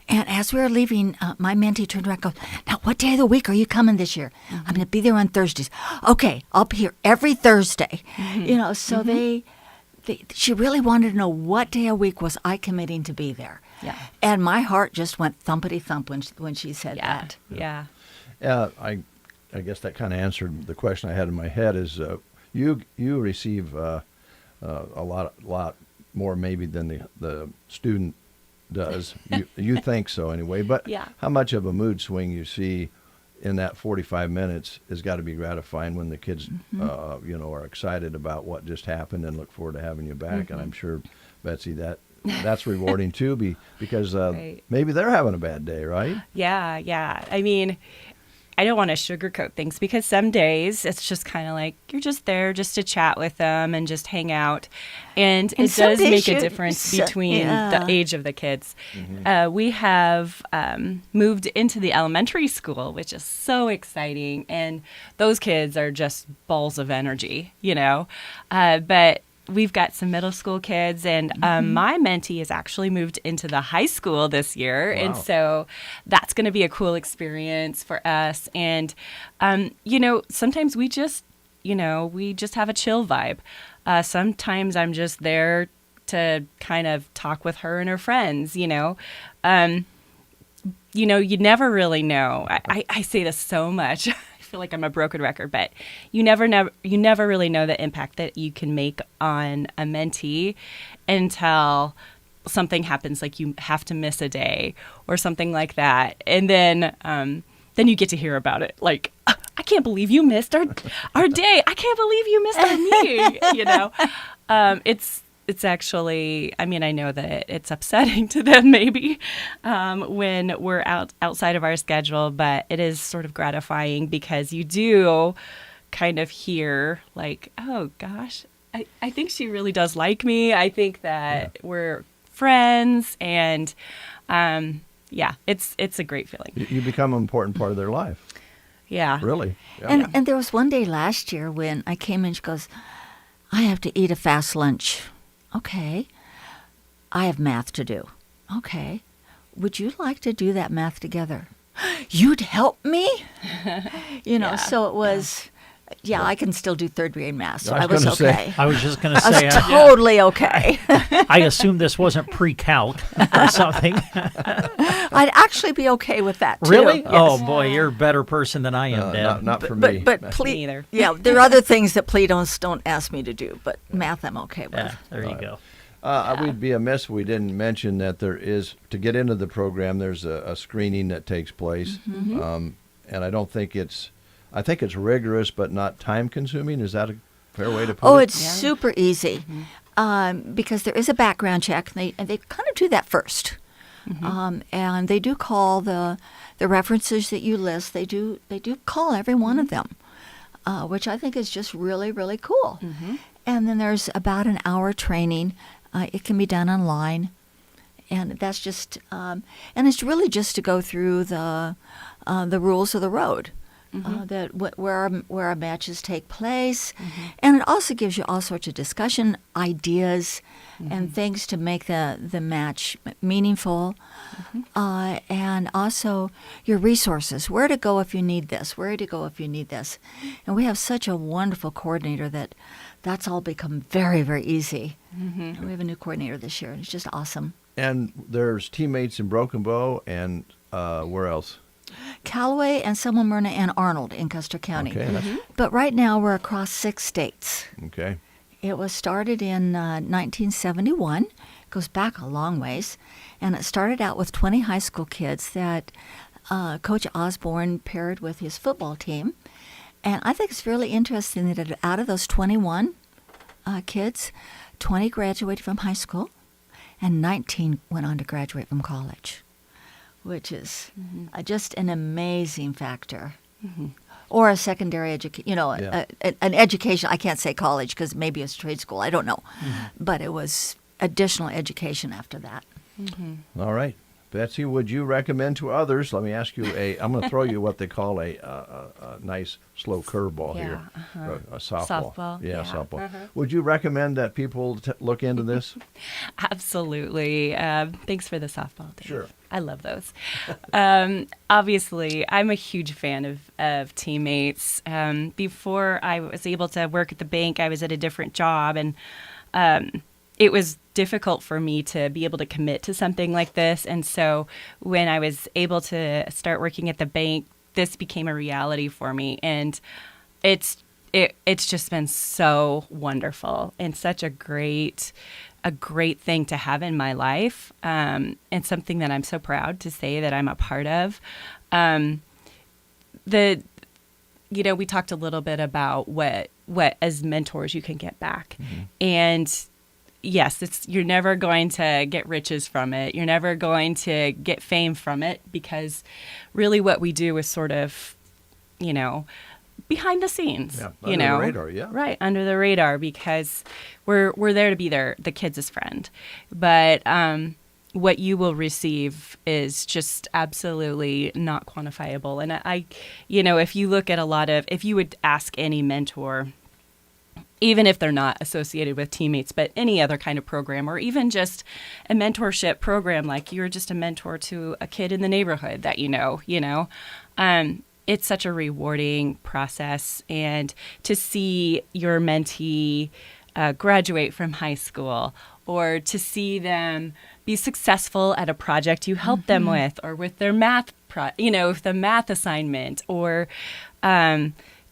And as we were leaving, my mentee turned around and goes, "Now, what day of the week are you coming this year?" "I'm going to be there on Thursdays." "Okay, I'll be here every Thursday." So she really wanted to know what day a week was I committing to be there.
Yeah.
And my heart just went thumpity thump when she said that.
Yeah.
I guess that kind of answered the question I had in my head. Is you receive a lot more maybe than the student does. You think so anyway. But how much of a mood swing you see in that 45 minutes has got to be gratifying when the kids are excited about what just happened and look forward to having you back. And I'm sure, Betsy, that's rewarding too, because maybe they're having a bad day, right?
Yeah. I mean, I don't want to sugarcoat things because some days it's just kind of like you're just there just to chat with them and just hang out. And it does make a difference between the age of the kids. We have moved into the elementary school, which is so exciting. And those kids are just balls of energy, but we've got some middle school kids, and my mentee has actually moved into the high school this year. Wow. And so that's going to be a cool experience for us. And, sometimes we just have a chill vibe. Sometimes I'm just there to kind of talk with her and her friends, you never really know. I say this so much. I feel like I'm a broken record, but you never really know the impact that you can make on a mentee until something happens, like you have to miss a day or something like that, and then you get to hear about it. Like, "I can't believe you missed our day. I can't believe you missed our meeting." It's actually, I mean, I know that it's upsetting to them maybe when we're outside of our schedule, but it is sort of gratifying because you do kind of hear like, "Oh gosh, I think she really does like me. I think that we're friends." And it's a great feeling.
You become an important part of their life.
Yeah.
Really. Yeah.
And there was one day last year when I came in, she goes, "I have to eat a fast lunch." "Okay. I have math to do." "Okay. Would you like to do that math together?" "You'd help me?" So it was, I can still do third grade math, so I was okay.
I was just going to say.
I was totally okay.
I assumed this wasn't pre-calc or something.
I'd actually be okay with that, too.
Really?
Yes.
Oh, boy, you're a better person than I am, Deb.
Not for me.
But please,
neither.
Yeah, there are other things that please don't ask me to do, but math I'm okay with.
Yeah, there you go.
We'd be amiss if we didn't mention that there is, to get into the program, there's a screening that takes place. And I think it's rigorous but not time-consuming. Is that a fair way to put it?
Oh, it's super easy because there is a background check, and they kind of do that first. And they do call the references that you list. They do call every one of them, which I think is just really, really cool. And then there's about an hour training. It can be done online, and that's just and it's really just to go through the rules of the road. where our matches take place, and it also gives you all sorts of discussion ideas and things to make the match meaningful, and also your resources, where to go if you need this, where to go if you need this. And we have such a wonderful coordinator that's all become very, very easy. And we have a new coordinator this year, and it's just awesome.
And there's teammates in Broken Bow, and where else?
Callaway and Selma, Myrna, and Arnold in Custer County.
Okay,
But right now we're across 6 states.
Okay.
It was started in 1971. It goes back a long ways. And it started out with 20 high school kids that Coach Osborne paired with his football team. And I think it's really interesting that out of those 21 kids, 20 graduated from high school and 19 went on to graduate from college, which is just an amazing factor. Or a secondary education, an education. I can't say college because maybe it's trade school. I don't know. But it was additional education after that.
All right. Betsy, would you recommend to others? Let me ask you I'm going to throw you what they call a nice slow curveball here, a softball. Yeah, softball. Would you recommend that people look into this?
Absolutely. Thanks for the softball, Dave.
Sure.
I love those. Obviously, I'm a huge fan of teammates. Before I was able to work at the bank, I was at a different job, and it was difficult for me to be able to commit to something like this. And so when I was able to start working at the bank, this became a reality for me. And it's just been so wonderful and such a great thing to have in my life, and something that I'm so proud to say that I'm a part of. We talked a little bit about what as mentors you can get back. And yes, you're never going to get riches from it. You're never going to get fame from it, because really what we do is sort of, behind the scenes.
Yeah, under the radar, yeah.
Right, under the radar, because we're there to be the kids' friend. But what you will receive is just absolutely not quantifiable. And if you look at if you would ask any mentor, even if they're not associated with teammates, but any other kind of program, or even just a mentorship program, like you're just a mentor to a kid in the neighborhood that it's such a rewarding process. And to see your mentee graduate from high school, or to see them be successful at a project you helped them with, or with their math, with the math assignment, or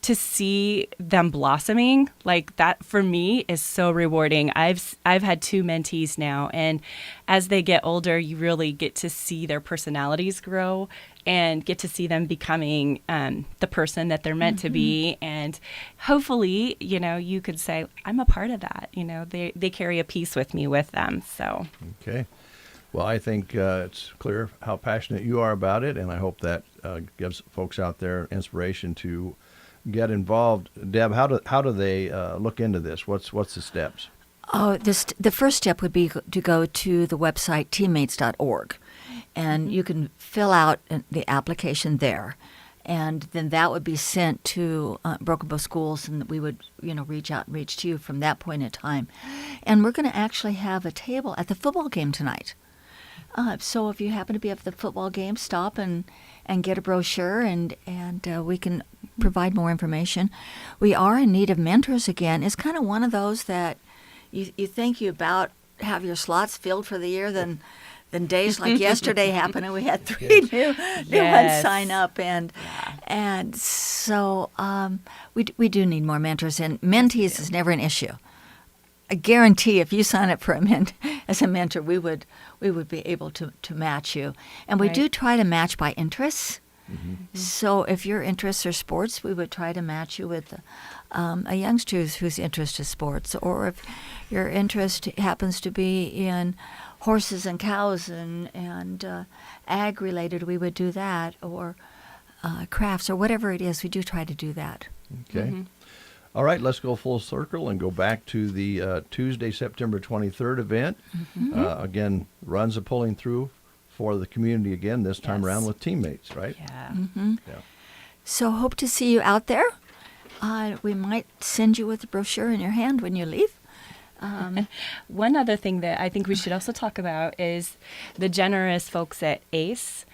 to see them blossoming like that, for me, is so rewarding. I've had 2 mentees now, and as they get older, you really get to see their personalities grow and get to see them becoming the person that they're meant to be. And hopefully, you could say, I'm a part of that. They carry a piece with me with them. So. Okay.
Well, I think it's clear how passionate you are about it, and I hope that gives folks out there inspiration to get involved. Deb, how do they look into this? What's the steps?
The first step would be to go to the website teammates.org, and you can fill out the application there, and then that would be sent to Broken Bow schools, and we would reach to you from that point in time. And we're going to actually have a table at the football game tonight. So if you happen to be at the football game, stop and get a brochure, and we can provide more information. We are in need of mentors again. It's kind of one of those that you think you about have your slots filled for the year, then days like yesterday happened, and we had 3 new ones sign up, and so we do need more mentors, and mentees is never an issue. I guarantee if you sign up for as a mentor, we would be able to match you. And we do try to match by interests. So if your interests are sports, we would try to match you with a youngster whose interest is sports. Or if your interest happens to be in horses and cows and ag-related, we would do that. Or crafts or whatever it is, we do try to do that.
Okay. All right, let's go full circle and go back to the Tuesday, September 23rd event. Again, runs are pulling through for the community again, this time around with teammates, right?
Yeah.
Yeah.
So hope to see you out there. We might send you with a brochure in your hand when you leave.
One other thing that I think we should also talk about is the generous folks at ACE.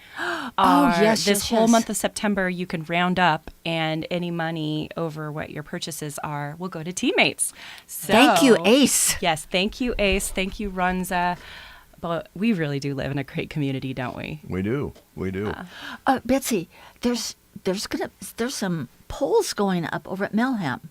This whole month of September, you can round up, and any money over what your purchases are will go to teammates. So,
thank you, ACE.
Yes, thank you, ACE. Thank you, Runza. But we really do live in a great community, don't we?
We do. We do.
Betsy, there's some polls going up over at Melham.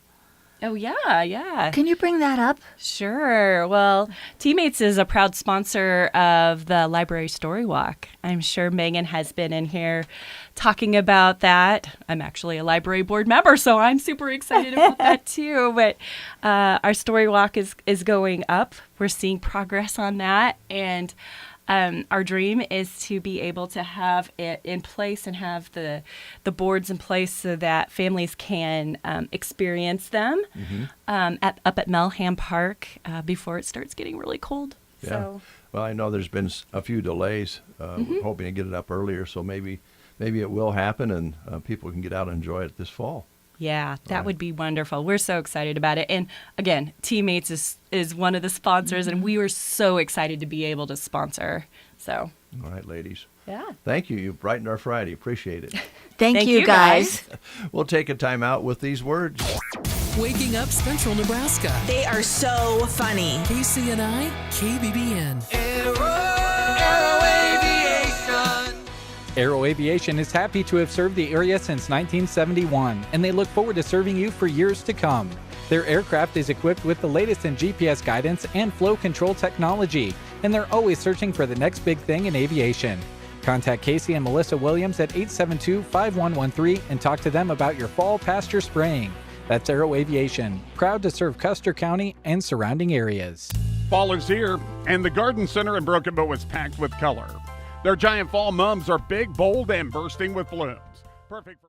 Oh, yeah.
Can you bring that up?
Sure. Well, Teammates is a proud sponsor of the Library Story Walk. I'm sure Megan has been in here talking about that. I'm actually a library board member, so I'm super excited about that too. But our Story Walk is going up. We're seeing progress on that. And our dream is to be able to have it in place and have the boards in place so that families can experience them up at Melham Park before it starts getting really cold.
Yeah.
So.
Well, I know there's been a few delays. We're hoping to get it up earlier, so maybe it will happen and people can get out and enjoy it this fall.
Yeah, that would be wonderful. We're so excited about it. And again, Teammates is one of the sponsors, and we were so excited to be able to sponsor. So.
All right, ladies.
Yeah.
Thank you. You brightened our Friday. Appreciate it.
Thank you, guys.
We'll take a time out with these words.
Waking up Central Nebraska.
They are so funny.
KCNI, KBBN.
Aero Aviation is happy to have served the area since 1971, and they look forward to serving you for years to come. Their aircraft is equipped with the latest in GPS guidance and flow control technology, and they're always searching for the next big thing in aviation. Contact Casey and Melissa Williams at 872-5113 and talk to them about your fall pasture spraying. That's Aero Aviation, proud to serve Custer County and surrounding areas.
Fall is here, and the Garden Center in Broken Bow is packed with color. Their giant fall mums are big, bold, and bursting with blooms. Perfect for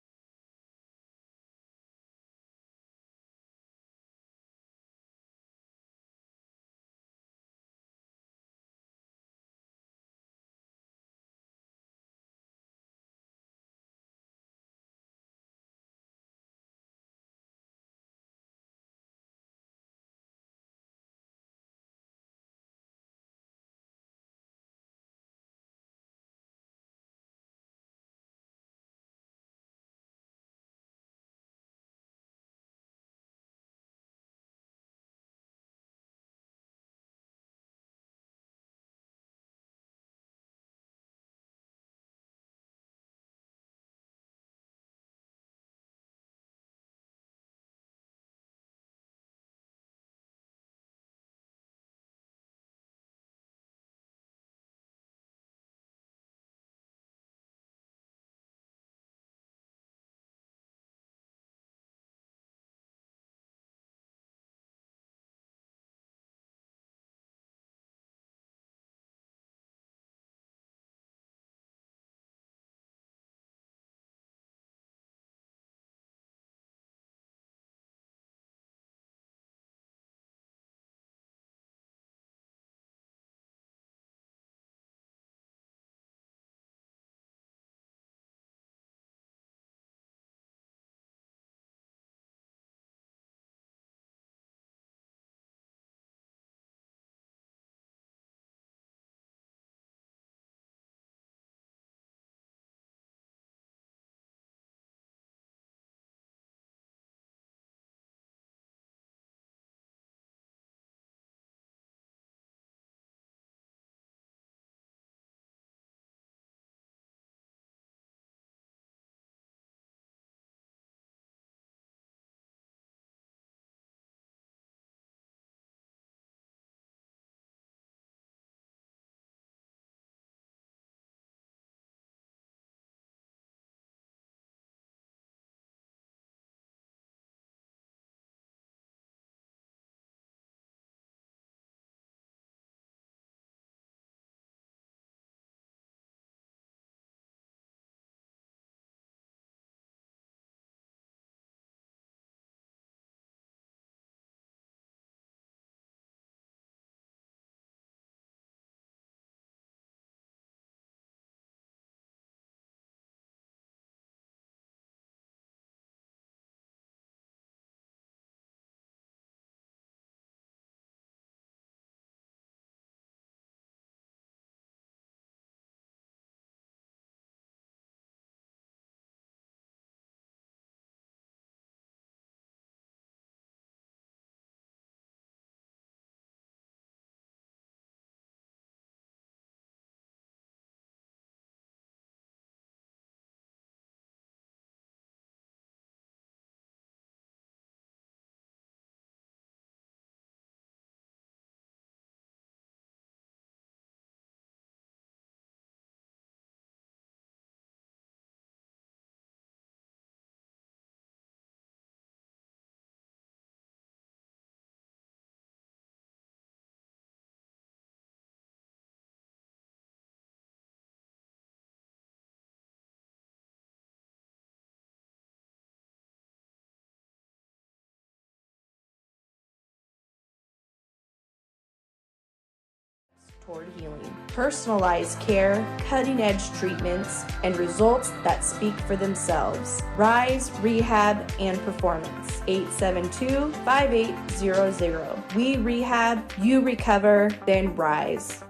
toward healing. Personalized care, cutting-edge treatments, and results that speak for themselves. Rise, Rehab, and Performance. 872-5800. We rehab, you recover, then rise.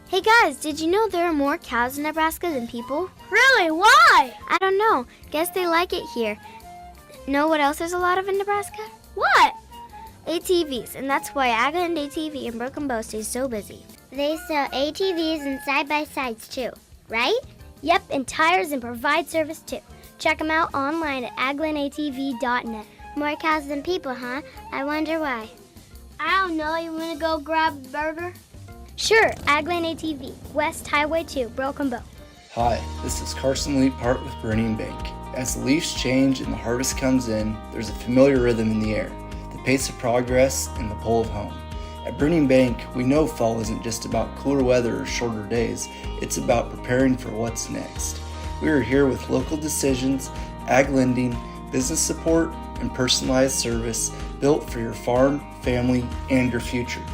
Hey guys, did you know there are more cows in Nebraska than people? Really? Why? I don't know. Guess they like it here. Know what else there's a lot of in Nebraska? What? ATVs, and that's why Agland ATV in Broken Bow stays so busy. They sell ATVs and side-by-sides too, right? Yep, and tires and provide service too. Check them out online at aglandatv.net. More cows than people, huh? I wonder why. I don't know. You want to go grab a burger? Sure, Agland ATV, West Highway 2, Broken Bow.
Hi, this is Carson Lee Part with Burning Bank. As the leaves change and the harvest comes in, there's a familiar rhythm in the air, the pace of progress and the pull of home. At Burning Bank, we know fall isn't just about cooler weather or shorter days, it's about preparing for what's next. We are here with local decisions, ag lending, business support, and personalized service built for your farm, family, and your future.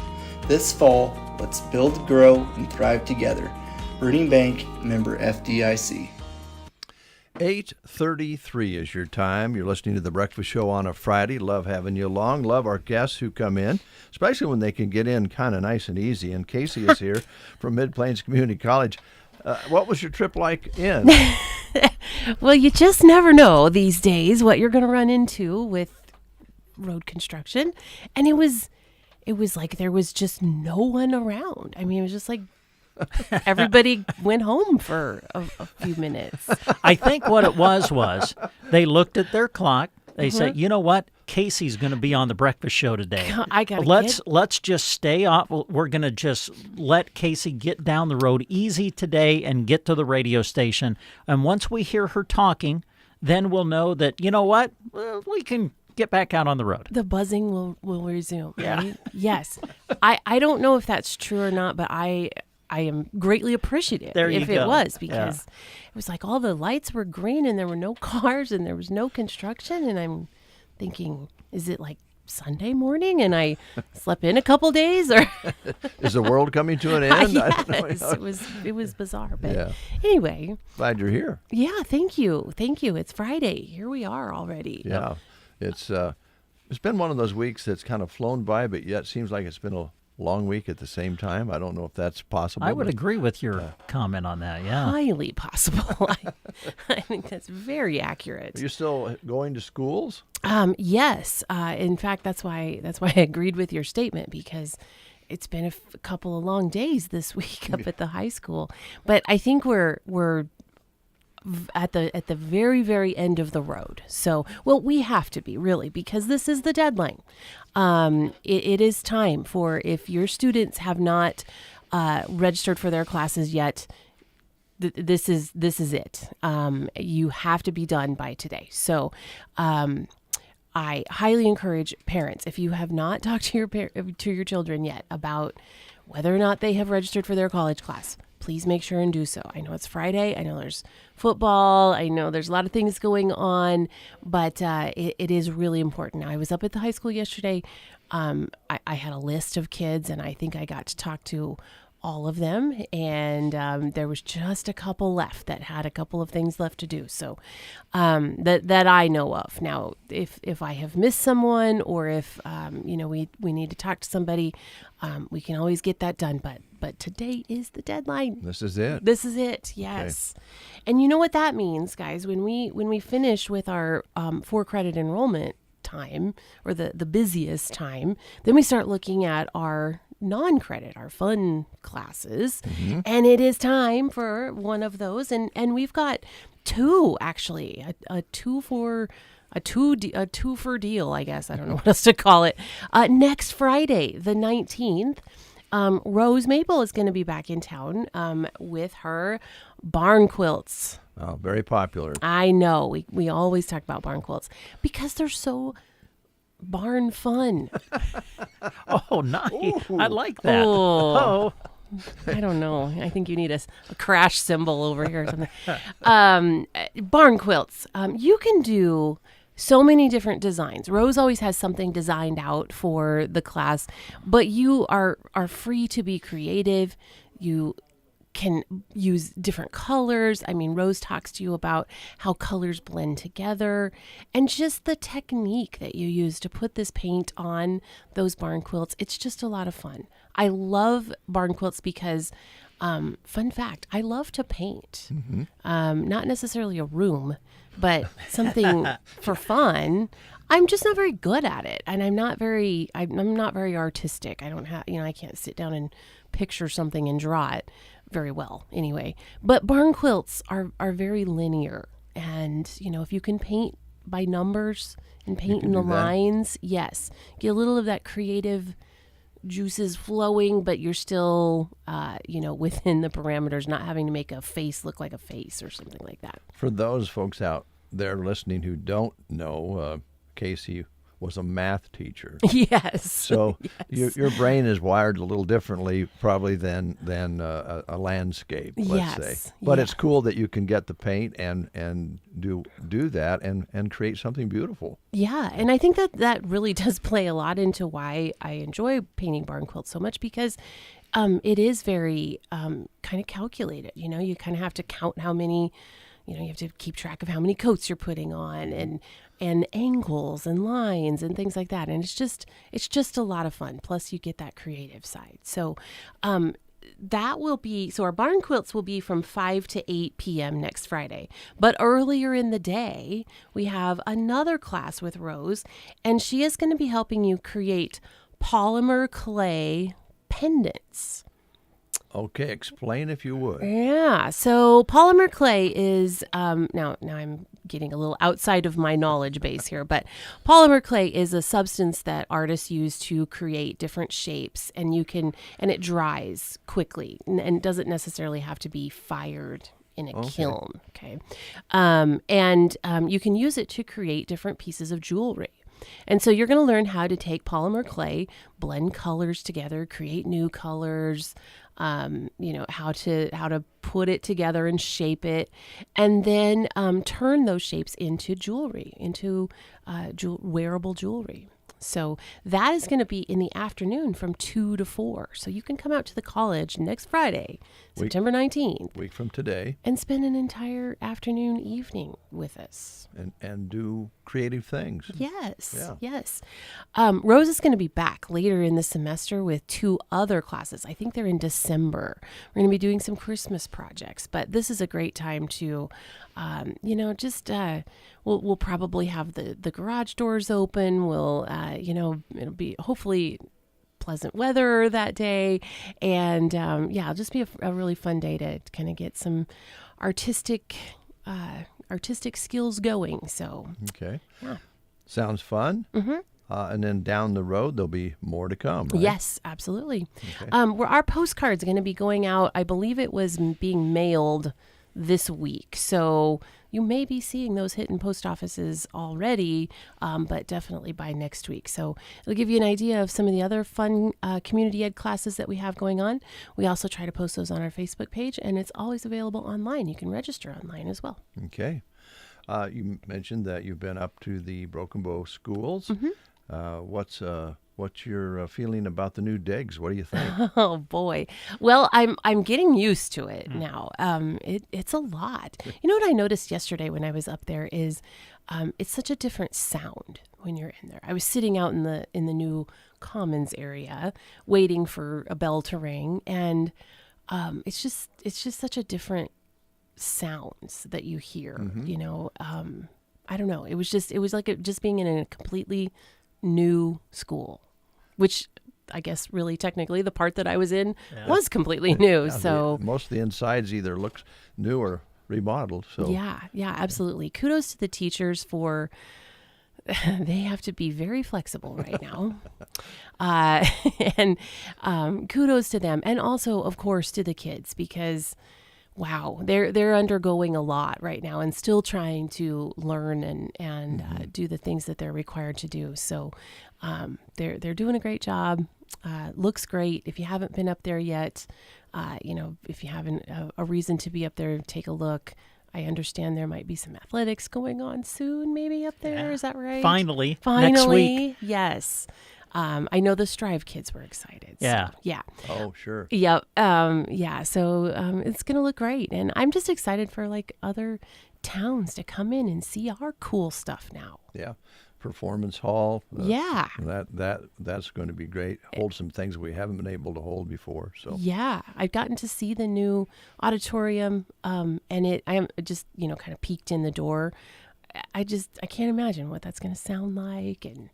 This fall, let's build, grow, and thrive together. Burning Bank, member FDIC.
8:33 is your time. You're listening to The Breakfast Show on a Friday. Love having you along. Love our guests who come in, especially when they can get in kind of nice and easy. And Casey is here from Mid-Plains Community College. What was your trip like in?
Well, you just never know these days what you're going to run into with road construction. And it was like there was just no one around. I mean, it was just like everybody went home for a few minutes.
I think what it was they looked at their clock. They said, you know what? Casey's going to be on the breakfast show today. Let's just stay off. We're going to just let Casey get down the road easy today and get to the radio station. And once we hear her talking, then we'll know that, you know what? We can get back out on the road.
The buzzing will resume. Yeah. Right? Yes. I don't know if that's true or not, but I am greatly appreciative if it was, because it was like all the lights were green and there were no cars and there was no construction. And I'm thinking, is it like Sunday morning and I slept in a couple days, or
is the world coming to an end?
Yes,
I don't know.
it was bizarre. But anyway.
Glad you're here.
Yeah, thank you. It's Friday. Here we are already.
Yeah. It's been one of those weeks that's kind of flown by, but yet seems like it's been a long week at the same time. I don't know if that's possible.
I would agree with your comment on that. Yeah,
highly possible. I think that's very accurate.
Are you still going to schools?
Yes. In fact, that's why I agreed with your statement, because it's been a couple of long days this week up at the high school. But I think we're at the very, very end of the road. So, well, we have to be, really, because this is the deadline. It is time for, if your students have not registered for their classes yet, this is it. You have to be done by today. So I highly encourage parents, if you have not talked to your children yet about whether or not they have registered for their college class, please make sure and do so. I know it's Friday. I know there's football. I know there's a lot of things going on, but it is really important. I was up at the high school yesterday. I had a list of kids, and I think I got to talk to all of them, and there was just a couple left that had a couple of things left to do. So that I know of. Now, if I have missed someone, or if we need to talk to somebody, we can always get that done. But today is the deadline.
This is it.
This is it. Yes. Okay. And you know what that means, guys? When we finish with our 4-credit enrollment time, or the busiest time, then we start looking at our non-credit, our fun classes, and it is time for one of those, and we've got two, actually, a two for deal, I guess. I don't know what else to call it. Next Friday, the 19th, Rose Maple is going to be back in town with her barn quilts.
Oh, very popular.
I know. We always talk about barn quilts because they're so barn fun.
Oh, nice. Ooh. I like that.
Oh. I don't know. I think you need a crash symbol over here or something. Barn quilts. You can do so many different designs. Rose always has something designed out for the class, but you are free to be creative. You can use different colors. I mean, Rose talks to you about how colors blend together and just the technique that you use to put this paint on those barn quilts. It's just a lot of fun. I love barn quilts because, fun fact, I love to paint. Not necessarily a room, but something for fun. I'm just not very good at it, and I'm not very artistic. I don't have, I can't sit down and picture something and draw it very well anyway. But barn quilts are very linear, and if you can paint by numbers and paint in the lines, yes, get a little of that creative juices flowing, but you're still within the parameters, not having to make a face look like a face or something like that.
For those folks out there listening who don't know, Casey was a math teacher.
Yes.
So
yes.
Your brain is wired a little differently probably than a landscape, let's say. But it's cool that you can get the paint and do that and create something beautiful.
Yeah, and I think that really does play a lot into why I enjoy painting barn quilts so much, because it is very kind of calculated. You kind of have to count how many, you have to keep track of how many coats you're putting on and angles and lines and things like that. And it's just a lot of fun. Plus you get that creative side. So that will be, so our barn quilts will be from 5 to 8 p.m. next Friday. But earlier in the day, we have another class with Rose, and she is going to be helping you create polymer clay pendants.
Okay, explain if you would.
Yeah, so polymer clay is, now I'm getting a little outside of my knowledge base here, but polymer clay is a substance that artists use to create different shapes, and it dries quickly and doesn't necessarily have to be fired in a kiln, okay? And you can use it to create different pieces of jewelry. And so you're going to learn how to take polymer clay, blend colors together, create new colors, how to put it together and shape it, and then turn those shapes into jewelry, into wearable jewelry. So that is going to be in the afternoon from 2 to 4. So you can come out to the college next Friday, September 19th.
Week from today.
And spend an entire afternoon, evening with us.
And do creative things.
Yes,
yeah.
Yes. Rose is going to be back later in the semester with 2 other classes. I think they're in December. We're going to be doing some Christmas projects, but this is a great time to, we'll probably have the garage doors open. We'll, it'll be hopefully pleasant weather that day. And it'll just be a really fun day to kind of get some artistic skills going. So
okay,
yeah,
sounds fun.
Mm-hmm.
And then down the road there'll be more to come, right?
Yes, absolutely.
Okay.
Our postcard's going to be going out. I believe it was being mailed this week, so you may be seeing those hit in post offices already, but definitely by next week. So it'll give you an idea of some of the other fun community ed classes that we have going on. We also try to post those on our Facebook page, and it's always available online. You can register online as well.
Okay. You mentioned that you've been up to the Broken Bow schools.
Mm-hmm.
What's your feeling about the new digs? What do you think?
Oh boy. Well, I'm getting used to it now. It's a lot. You know what I noticed yesterday when I was up there is it's such a different sound when you're in there. I was sitting out in the new commons area waiting for a bell to ring, and it's just such a different sounds that you hear.
Mm-hmm.
I don't know. It was like just being in a completely new school, which I guess really technically the part that I was in was completely new. So
most of the insides either looks new or remodeled. So
yeah, absolutely. Kudos to the teachers for they have to be very flexible right now. And kudos to them, and also of course to the kids, because wow, they're undergoing a lot right now and still trying to learn and do the things that they're required to do. So they're doing a great job. Looks great. If you haven't been up there yet, if you haven't a reason to be up there, take a look. I understand there might be some athletics going on soon, maybe up there. Is that right?
Finally.
Finally.
Next week.
Yes. I know the Strive kids were excited.
Yeah.
So, yeah.
Oh, sure.
Yep. Yeah. So it's going to look great. And I'm just excited for like other towns to come in and see our cool stuff now.
Yeah. Performance hall.
Yeah.
That's going to be great. Hold some things we haven't been able to hold before. So
yeah, I've gotten to see the new auditorium, and I am just kind of peeked in the door. I can't imagine what that's going to sound like, and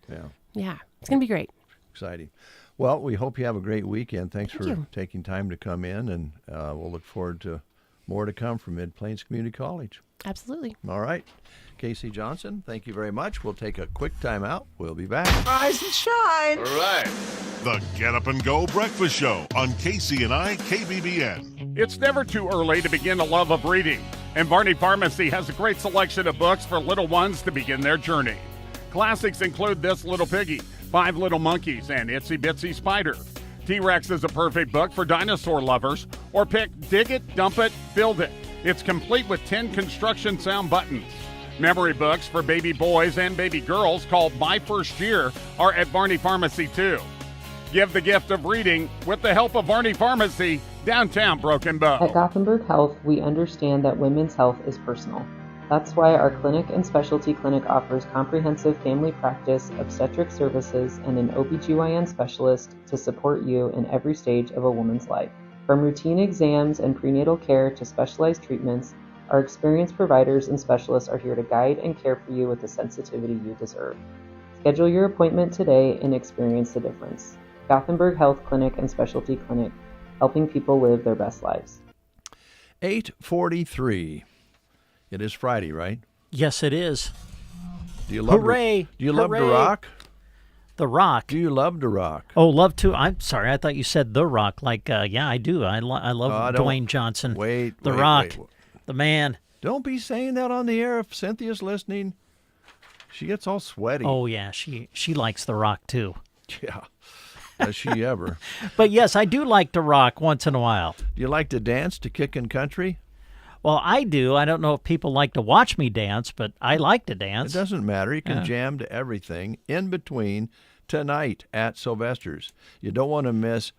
yeah, it's going to be great.
Exciting. Well, we hope you have a great weekend. Thanks
Thank
for
you.
taking time to come in, and we'll look forward to more to come from Mid-Plains Community College.
Absolutely.
All right. Casey Johnson, thank you very much. We'll take a quick time out. We'll be back.
Rise and shine.
All right. The Get Up and Go Breakfast Show on KCNI KBBN.
It's never too early to begin a love of reading, and Varney Pharmacy has a great selection of books for little ones to begin their journey. Classics include This Little Piggy, Five Little Monkeys, and Itsy Bitsy Spider. T-Rex is a perfect book for dinosaur lovers, or pick Dig It, Dump It, Build It. It's complete with 10 construction sound buttons. Memory books for baby boys and baby girls called My First Year are at Varney Pharmacy too. Give the gift of reading with the help of Varney Pharmacy, downtown Broken Bow.
At Gothenburg Health, we understand that women's health is personal. That's why our clinic and specialty clinic offers comprehensive family practice, obstetric services, and an OBGYN specialist to support you in every stage of a woman's life. From routine exams and prenatal care to specialized treatments, our experienced providers and specialists are here to guide and care for you with the sensitivity you deserve. Schedule your appointment today and experience the difference. Gothenburg Health Clinic and Specialty Clinic, helping people live their best lives.
8:43. It is Friday, right?
Yes, it is.
Do you love
Hooray!
Do you love
Hooray.
to rock?
The Rock.
Do you love to rock?
Oh, love to. I'm sorry. I thought you said The Rock. Like, yeah, I do. I love Dwayne Johnson.
Wait.
The Rock. The man.
Don't be saying that on the air. If Cynthia's listening, she gets all sweaty.
Oh, yeah. She likes The Rock, too.
Yeah. Does she ever?
But, yes, I do like to rock once in a while.
Do you like to dance to Kickin' Country?
Well, I do. I don't know if people like to watch me dance, but I like to dance.
It doesn't matter. You can jam to everything in between tonight at Sylvester's. You don't want to miss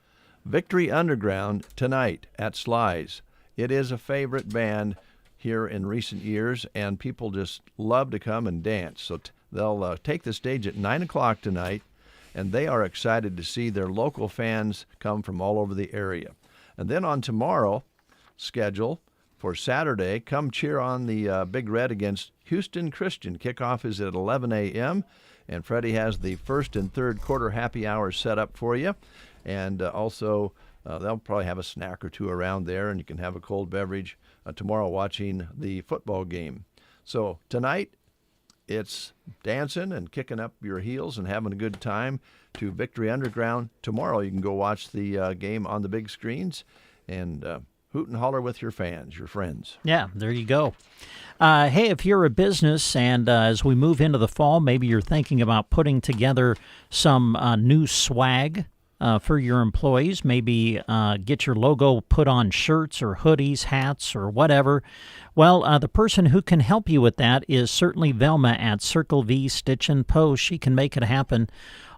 Victory Underground tonight at Sly's. It is a favorite band here in recent years, and people just love to come and dance. So they'll take the stage at 9 o'clock tonight, and they are excited to see their local fans come from all over the area. And then on tomorrow, schedule for Saturday, come cheer on the Big Red against Houston Christian. Kickoff is at 11 a.m., and Freddie has the first and third quarter happy hours set up for you. And also, they'll probably have a snack or two around there, and you can have a cold beverage tomorrow watching the football game. So tonight, it's dancing and kicking up your heels and having a good time to Victory Underground. Tomorrow, you can go watch the game on the big screens and hoot and holler with your fans, your friends.
Yeah, there you go. Hey, if you're a business and as we move into the fall, maybe you're thinking about putting together some new swag for your employees. Maybe get your logo put on shirts or hoodies, hats, or whatever. Well, the person who can help you with that is certainly Velma at Circle V Stitch and Post. She can make it happen.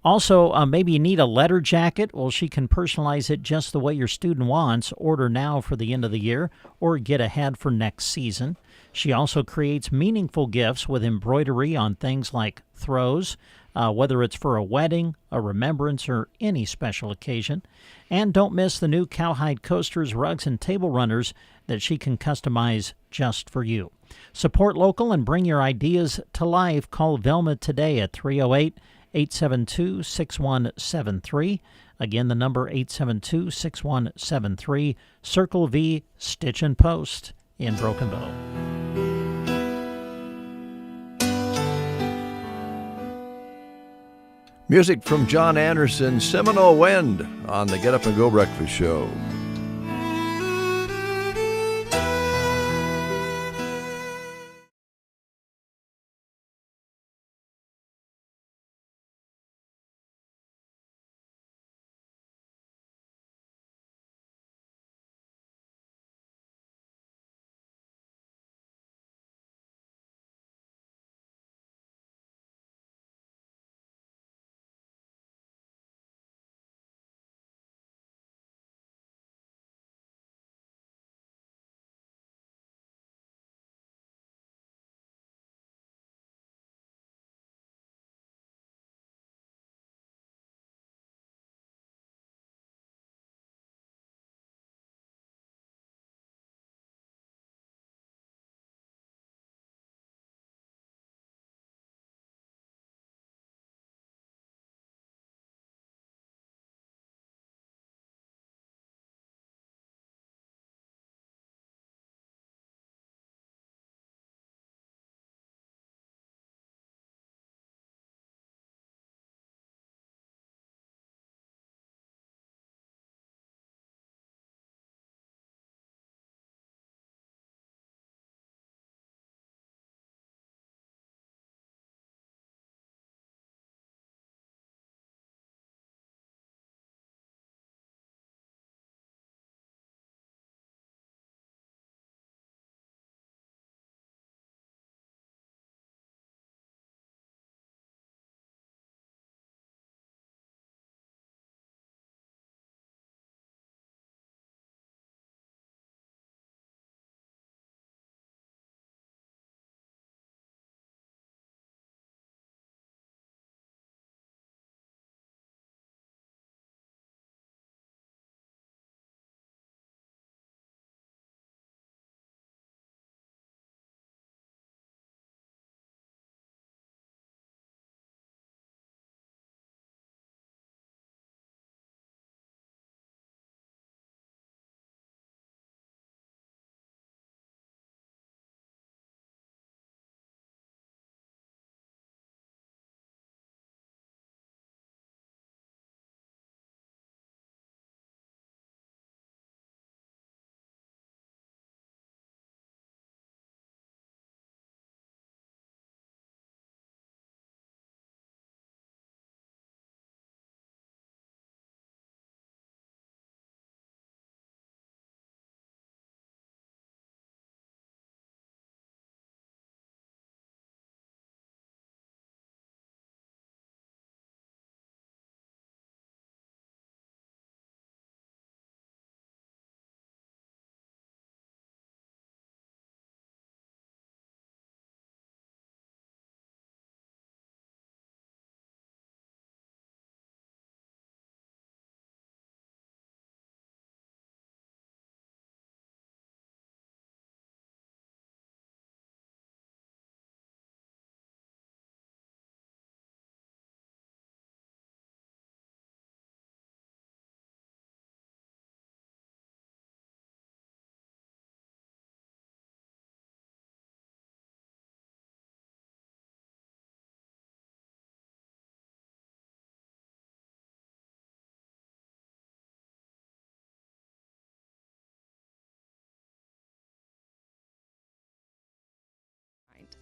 Also, maybe you need a letter jacket. Well, she can personalize it just the way your student wants. Order now for the end of the year or get ahead for next season. She also creates meaningful gifts with embroidery on things like throws, whether it's for a wedding, a remembrance, or any special occasion. And don't miss the new cowhide coasters, rugs, and table runners that she can customize just for you. Support local and bring your ideas to life. Call Velma today at 308-872-6173. Again, the number 872-6173. Circle V Stitch and Post in Broken Bow.
Music from John Anderson's Seminole Wind on the Get Up and Go Breakfast Show.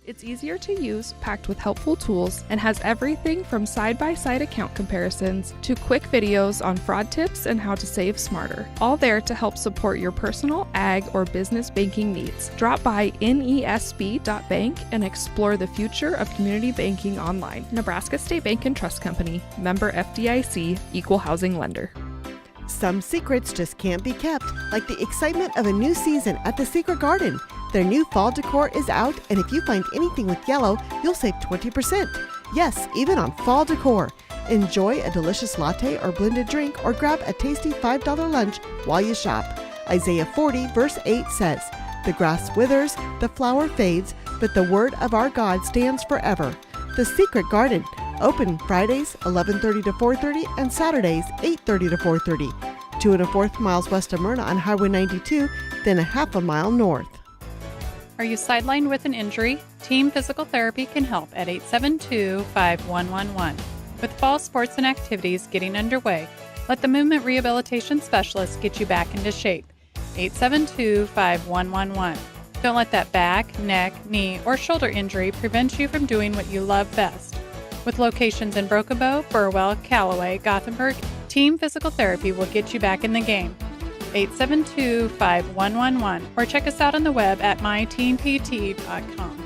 It's easier to use, packed with helpful tools, and has everything from side-by-side account comparisons to quick videos on fraud tips and how to save smarter. All there to help support your personal, ag, or business banking needs. Drop by nesb.bank and explore the future of community banking online. Nebraska State Bank and Trust Company, member FDIC, equal housing lender.
Some secrets just can't be kept, like the excitement of a new season at the Secret Garden. Their new fall decor is out, and if you find anything with yellow, you'll save 20%. Yes, even on fall decor. Enjoy a delicious latte or blended drink, or grab a tasty $5 lunch while you shop. Isaiah 40 verse 8 says, "The grass withers, the flower fades, but the word of our God stands forever." The Secret Garden, open Fridays 11:30 to 4:30 and Saturdays 8:30 to 4:30. 2 1/4 miles west of Myrna on Highway 92, then a half a mile north.
Are you sidelined with an injury? Team Physical Therapy can help at 872-5111. With fall sports and activities getting underway, let the Movement Rehabilitation Specialist get you back into shape. 872-5111. Don't let that back, neck, knee, or shoulder injury prevent you from doing what you love best. With locations in Broken Bow, Burwell, Callaway, Gothenburg, Team Physical Therapy will get you back in the game. 872-5111, or check us out on the web at myteampt.com.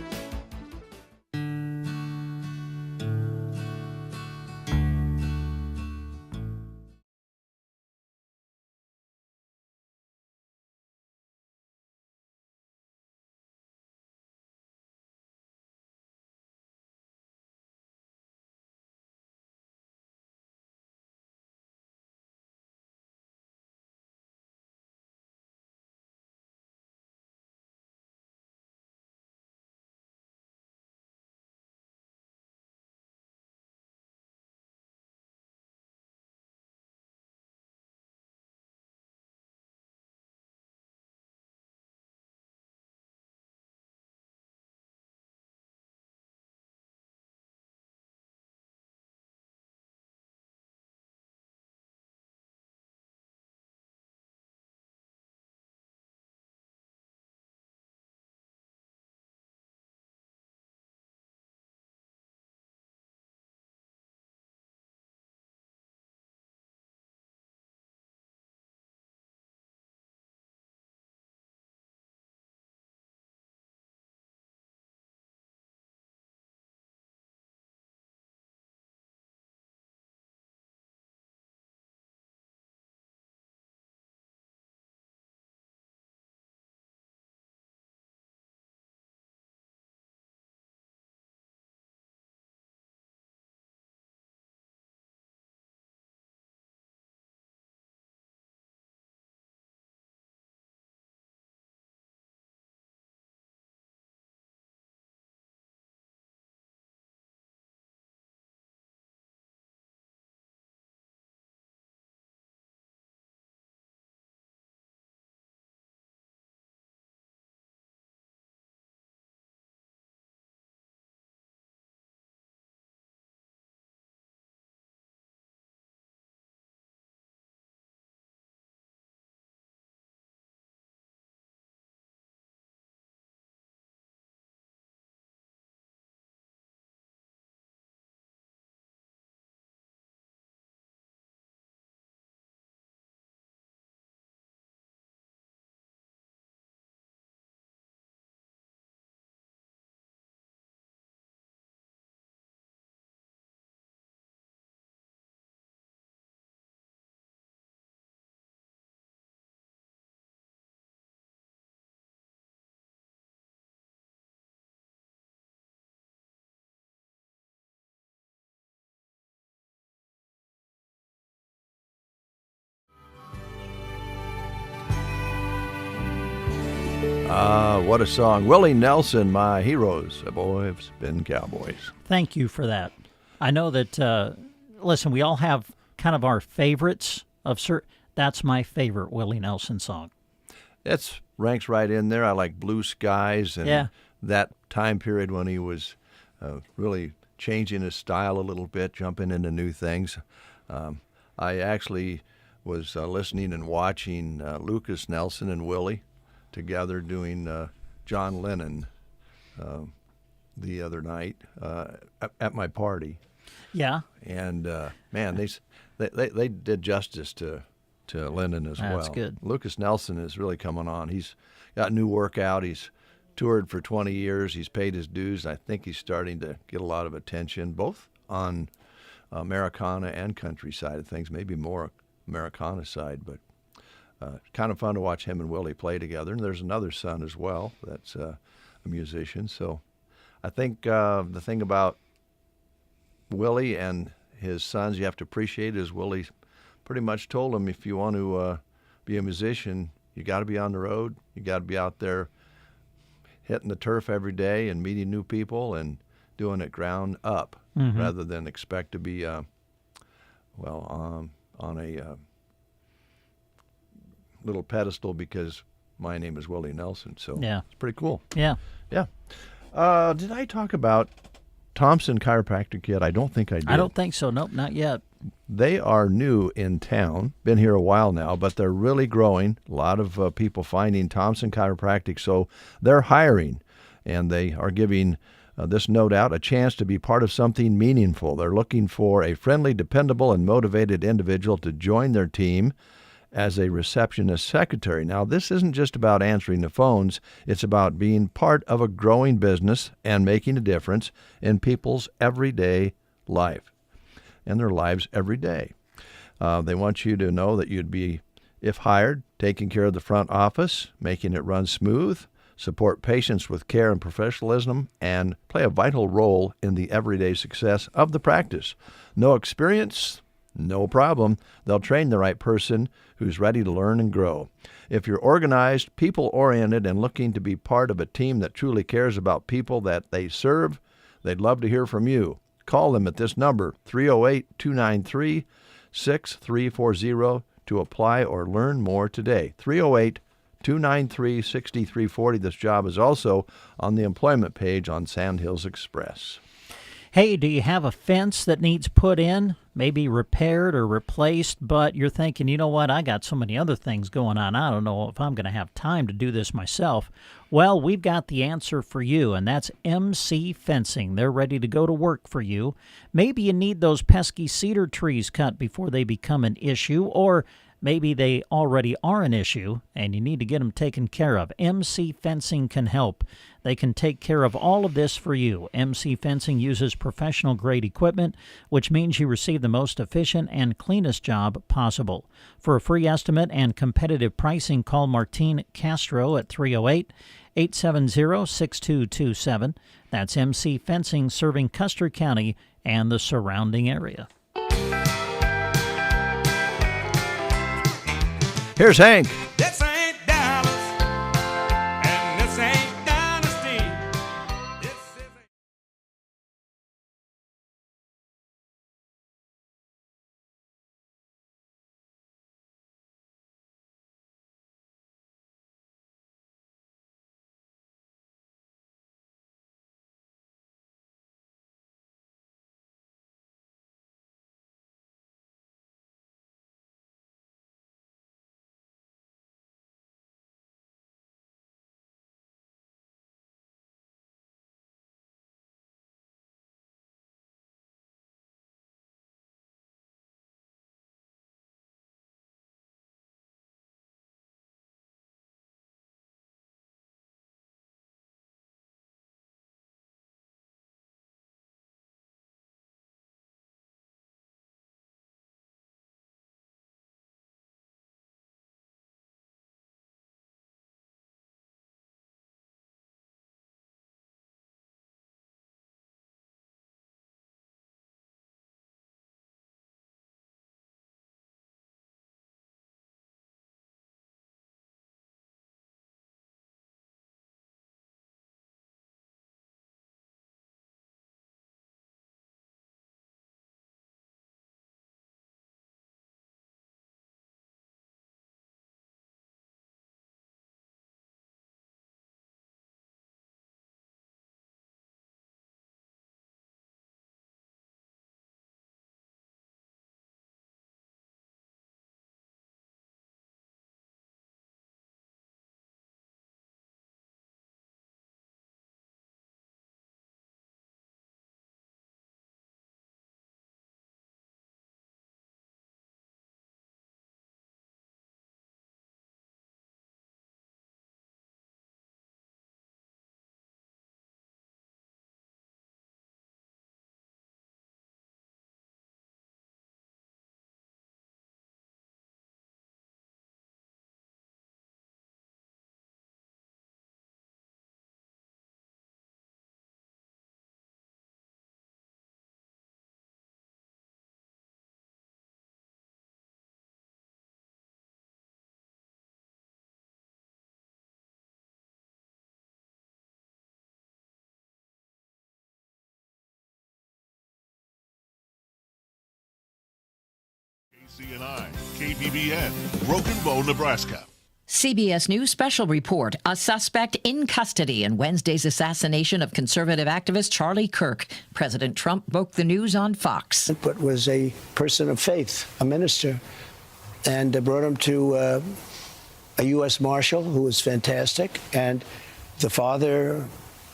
What a song. Willie Nelson, My Heroes have always been Cowboys.
Thank you for that. I know that, listen, we all have kind of our favorites of certain. That's my favorite Willie Nelson song.
It's ranks right in there. I like Blue Skies and that time period when he was really changing his style a little bit, jumping into new things. I actually was listening and watching Lucas Nelson and Willie together doing John Lennon the other night at my party.
Yeah.
And man, they did justice to Lyndon as well.
That's good.
Lucas Nelson is really coming on. He's got a new workout. He's toured for 20 years. He's paid his dues. I think he's starting to get a lot of attention, both on Americana and country side of things, maybe more Americana side, but kind of fun to watch him and Willie play together. And there's another son as well that's a musician. So I think the thing about Willie and his sons you have to appreciate is Willie pretty much told him, if you want to be a musician, you got to be on the road. You got to be out there hitting the turf every day and meeting new people and doing it ground up, rather than expect to be on a little pedestal because my name is Willie Nelson. So
yeah,
it's pretty cool.
Yeah.
Yeah. Did I talk about Thompson Chiropractic yet? I don't think I did.
I don't think so. Nope, not yet.
They are new in town, been here a while now, but they're really growing. A lot of people finding Thompson Chiropractic, so they're hiring, and they are giving this note out, a chance to be part of something meaningful. They're looking for a friendly, dependable, and motivated individual to join their team as a receptionist secretary. Now, this isn't just about answering the phones. It's about being part of a growing business and making a difference in people's everyday life and their lives every day. They want you to know that you'd be, if hired, taking care of the front office, making it run smooth, support patients with care and professionalism, and play a vital role in the everyday success of the practice. No experience? No problem. They'll train the right person who's ready to learn and grow. If you're organized, people-oriented, and looking to be part of a team that truly cares about people that they serve, they'd love to hear from you. Call them at this number, 308-293-6340, to apply or learn more today. 308-293-6340. This job is also on the employment page on Sandhills Express.
Hey, do you have a fence that needs put in, maybe repaired or replaced, but you're thinking, you know what, I got so many other things going on, I don't know if I'm going to have time to do this myself. Well, we've got the answer for you, and that's MC Fencing. They're ready to go to work for you. Maybe you need those pesky cedar trees cut before they become an issue, or maybe they already are an issue and you need to get them taken care of. MC Fencing can help. They can take care of all of this for you. MC Fencing uses professional-grade equipment, which means you receive the most efficient and cleanest job possible. For a free estimate and competitive pricing, call Martine Castro at 308-870-6227. That's MC Fencing, serving Custer County and the surrounding area.
Here's Hank.
KCNI, KBBN, Broken Bow, Nebraska.
CBS News special report, a suspect in custody in Wednesday's assassination of conservative activist Charlie Kirk. President Trump broke the news on Fox.
But was a person of faith, a minister, and brought him to a U.S. Marshal who was fantastic. And the father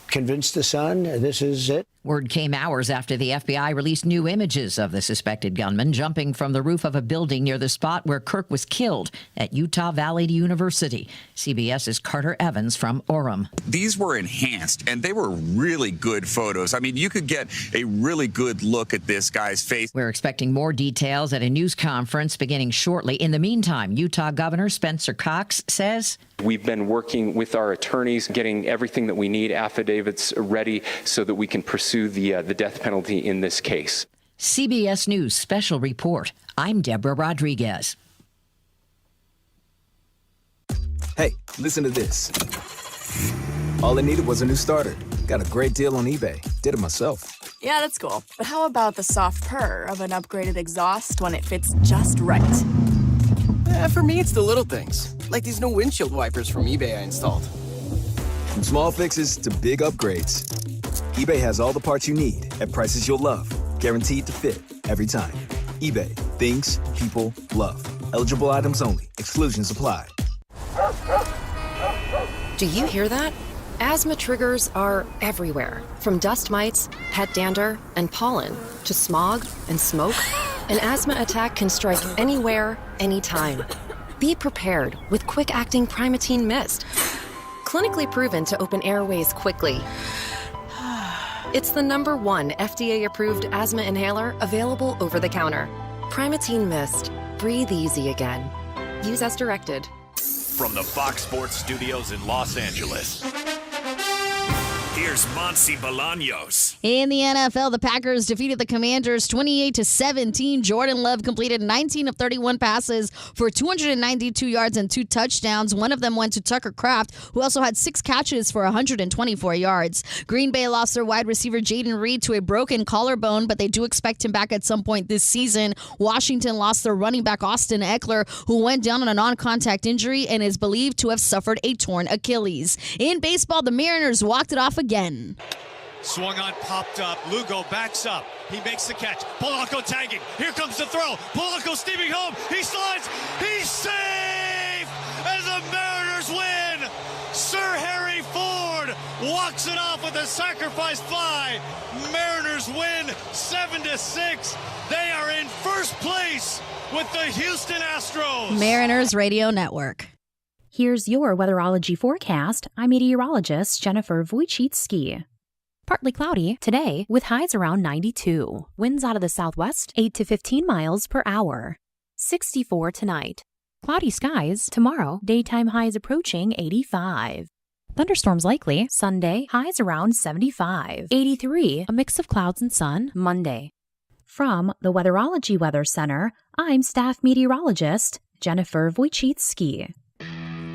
convinced the son, this is it.
Word came hours after the FBI released new images of the suspected gunman jumping from the roof of a building near the spot where Kirk was killed at Utah Valley University. CBS's Carter Evans from Orem.
These were enhanced, and they were really good photos. I mean, you could get a really good look at this guy's face.
We're expecting more details at a news conference beginning shortly. In the meantime, Utah Governor Spencer Cox says,
we've been working with our attorneys, getting everything that we need, affidavits ready, so that we can pursue the death penalty in this case.
CBS News special report. I'm Deborah Rodriguez.
Hey, listen to this. All I needed was a new starter. Got a great deal on eBay. Did it myself.
Yeah, that's cool. But how about the soft purr of an upgraded exhaust when it fits just right?
For me, it's the little things, like these new windshield wipers from eBay I installed.
From small fixes to big upgrades, eBay has all the parts you need at prices you'll love, guaranteed to fit every time. eBay, things people love. Eligible items only. Exclusions apply.
Do you hear that? Asthma triggers are everywhere, from dust mites, pet dander, and pollen, to smog and smoke. An asthma attack can strike anywhere, anytime. Be prepared with quick-acting Primatene Mist. Clinically proven to open airways quickly. It's the #1 FDA-approved asthma inhaler available over the counter. Primatene Mist. Breathe easy again. Use as directed.
From the Fox Sports Studios in Los Angeles, here's Monsi Bolaños.
In the NFL, the Packers defeated the Commanders 28-17. Jordan Love completed 19 of 31 passes for 292 yards and 2 touchdowns. One of them went to Tucker Kraft, who also had 6 catches for 124 yards. Green Bay lost their wide receiver Jaden Reed to a broken collarbone, but they do expect him back at some point this season. Washington lost their running back Austin Eckler, who went down on a non-contact injury and is believed to have suffered a torn Achilles. In baseball, the Mariners walked it off again.
Swung on, popped up. Lugo backs up. He makes the catch. Polanco tagging. Here comes the throw. Polanco steaming home. He slides. He's safe as the Mariners win. Sir Harry Ford walks it off with a sacrifice fly. Mariners win 7-6. They are in first place with the Houston Astros.
Mariners Radio Network.
Here's your weatherology forecast. I'm meteorologist Jennifer Wojcicki. Partly cloudy today with highs around 92. Winds out of the southwest 8 to 15 miles per hour. 64 tonight. Cloudy skies tomorrow. Daytime highs approaching 85. Thunderstorms likely Sunday. Highs around 75. 83. A mix of clouds and sun Monday. From the Weatherology Weather Center, I'm staff meteorologist Jennifer Wojcicki.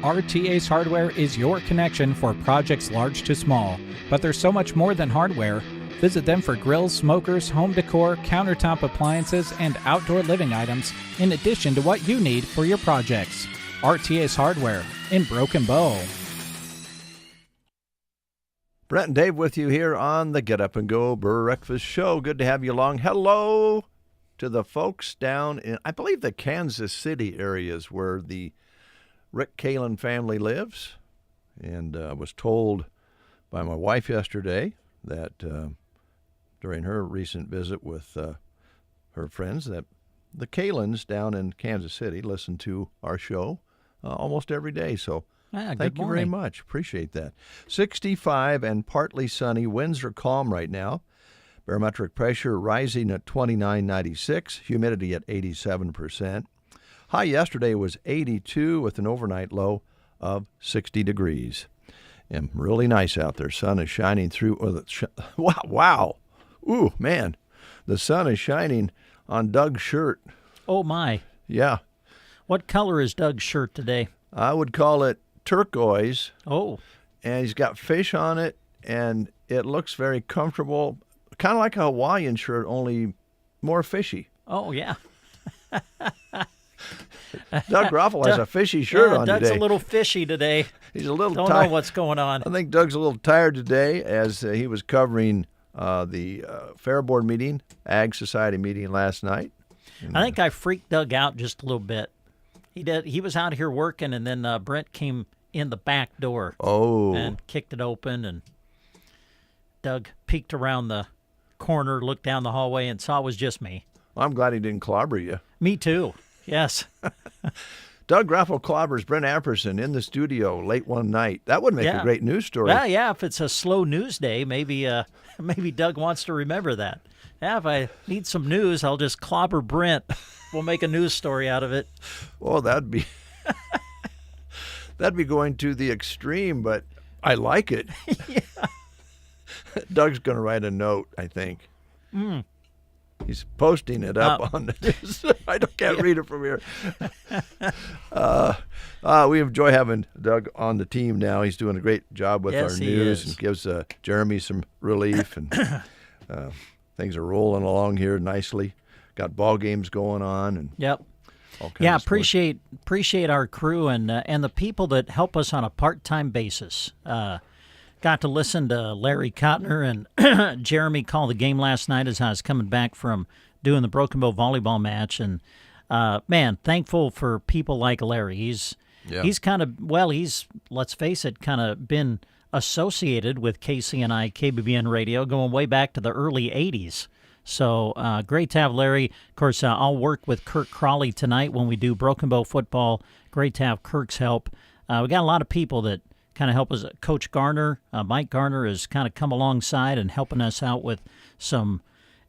RTA's Hardware is your connection for projects large to small. But there's so much more than hardware. Visit them for grills, smokers, home decor, countertop appliances, and outdoor living items, in addition to what you need for your projects. RTA's Hardware in Broken Bow.
Brent and Dave with you here on the Get Up and Go Breakfast Show. Good to have you along. Hello to the folks down in, I believe, the Kansas City areas where the Rick Kalin family lives. And I was told by my wife yesterday that during her recent visit with her friends that the Kalins down in Kansas City listen to our show almost every day. So thank you very much. Appreciate that. 65 and partly sunny. Winds are calm right now. Barometric pressure rising at 29.96. Humidity at 87%. High yesterday was 82 with an overnight low of 60 degrees. And really nice out there. Sun is shining through. Wow. Ooh, man. The sun is shining on Doug's shirt.
Oh, my.
Yeah.
What color is Doug's shirt today?
I would call it turquoise.
Oh.
And he's got fish on it, and it looks very comfortable. Kind of like a Hawaiian shirt, only more fishy.
Oh, yeah.
Doug Groffel has a fishy shirt on
Doug's
today.
a little fishy today.
He's a little
Don't
tired.
know what's going on.
I think Doug's a little tired today as he was covering the Fair Board meeting, Ag Society meeting last night.
I think I freaked Doug out just a little bit. He did. He was out here working, and then Brent came in the back door. And kicked it open, and Doug peeked around the corner, looked down the hallway, and saw it was just me.
Well, I'm glad he didn't clobber you.
Me too. Yes.
Doug Groffel clobbers Brent Apperson in the studio late one night. That would make a great news story.
Yeah. If it's a slow news day, maybe Doug wants to remember that. Yeah, if I need some news, I'll just clobber Brent. We'll make a news story out of it.
Well, that'd be going to the extreme, but I like it. Doug's going to write a note, I think. He's posting it up on the news. I can't read it from here. We enjoy having Doug on the team now. He's doing a great job with our news and gives Jeremy some relief. And things are rolling along here nicely. Got ball games going on. And all kinds of sports.
appreciate our crew and the people that help us on a part-time basis. Got to listen to Larry Cotner and Jeremy call the game last night as I was coming back from doing the Broken Bow volleyball match. And, man, thankful for people like Larry. He's kind of, let's face it, kind of been associated with KCNI, KBBN radio going way back to the early 80s. So great to have Larry. Of course, I'll work with Kirk Crawley tonight when we do Broken Bow football. Great to have Kirk's help. We got a lot of people that kind of help us. Coach Garner, Mike Garner, has kind of come alongside and helping us out with some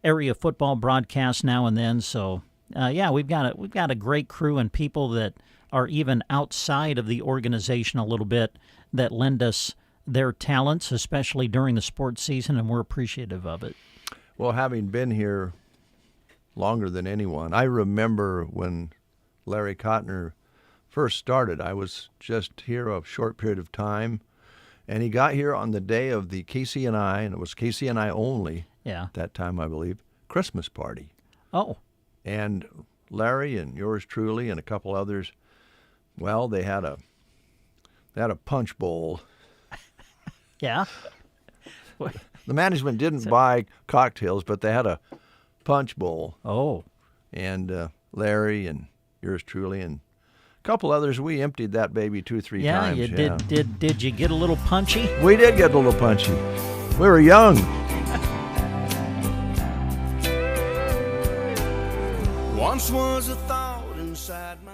area football broadcasts now and then. So, we've got a great crew and people that are even outside of the organization a little bit that lend us their talents, especially during the sports season, and we're appreciative of it.
Well, having been here longer than anyone, I remember when Larry Cotner first started. I was just here a short period of time, and he got here on the day of the KCNI, and it was KCNI only at that time, I believe, Christmas party.
Oh.
And Larry and yours truly and a couple others, well, they had a punch bowl.
Yeah.
The management didn't buy cocktails, but they had a punch bowl.
Oh.
And Larry and yours truly and a couple others, we emptied that baby 2-3 times.
Did you get a little punchy?
We did get a little punchy. We were young.
Once was a thought inside my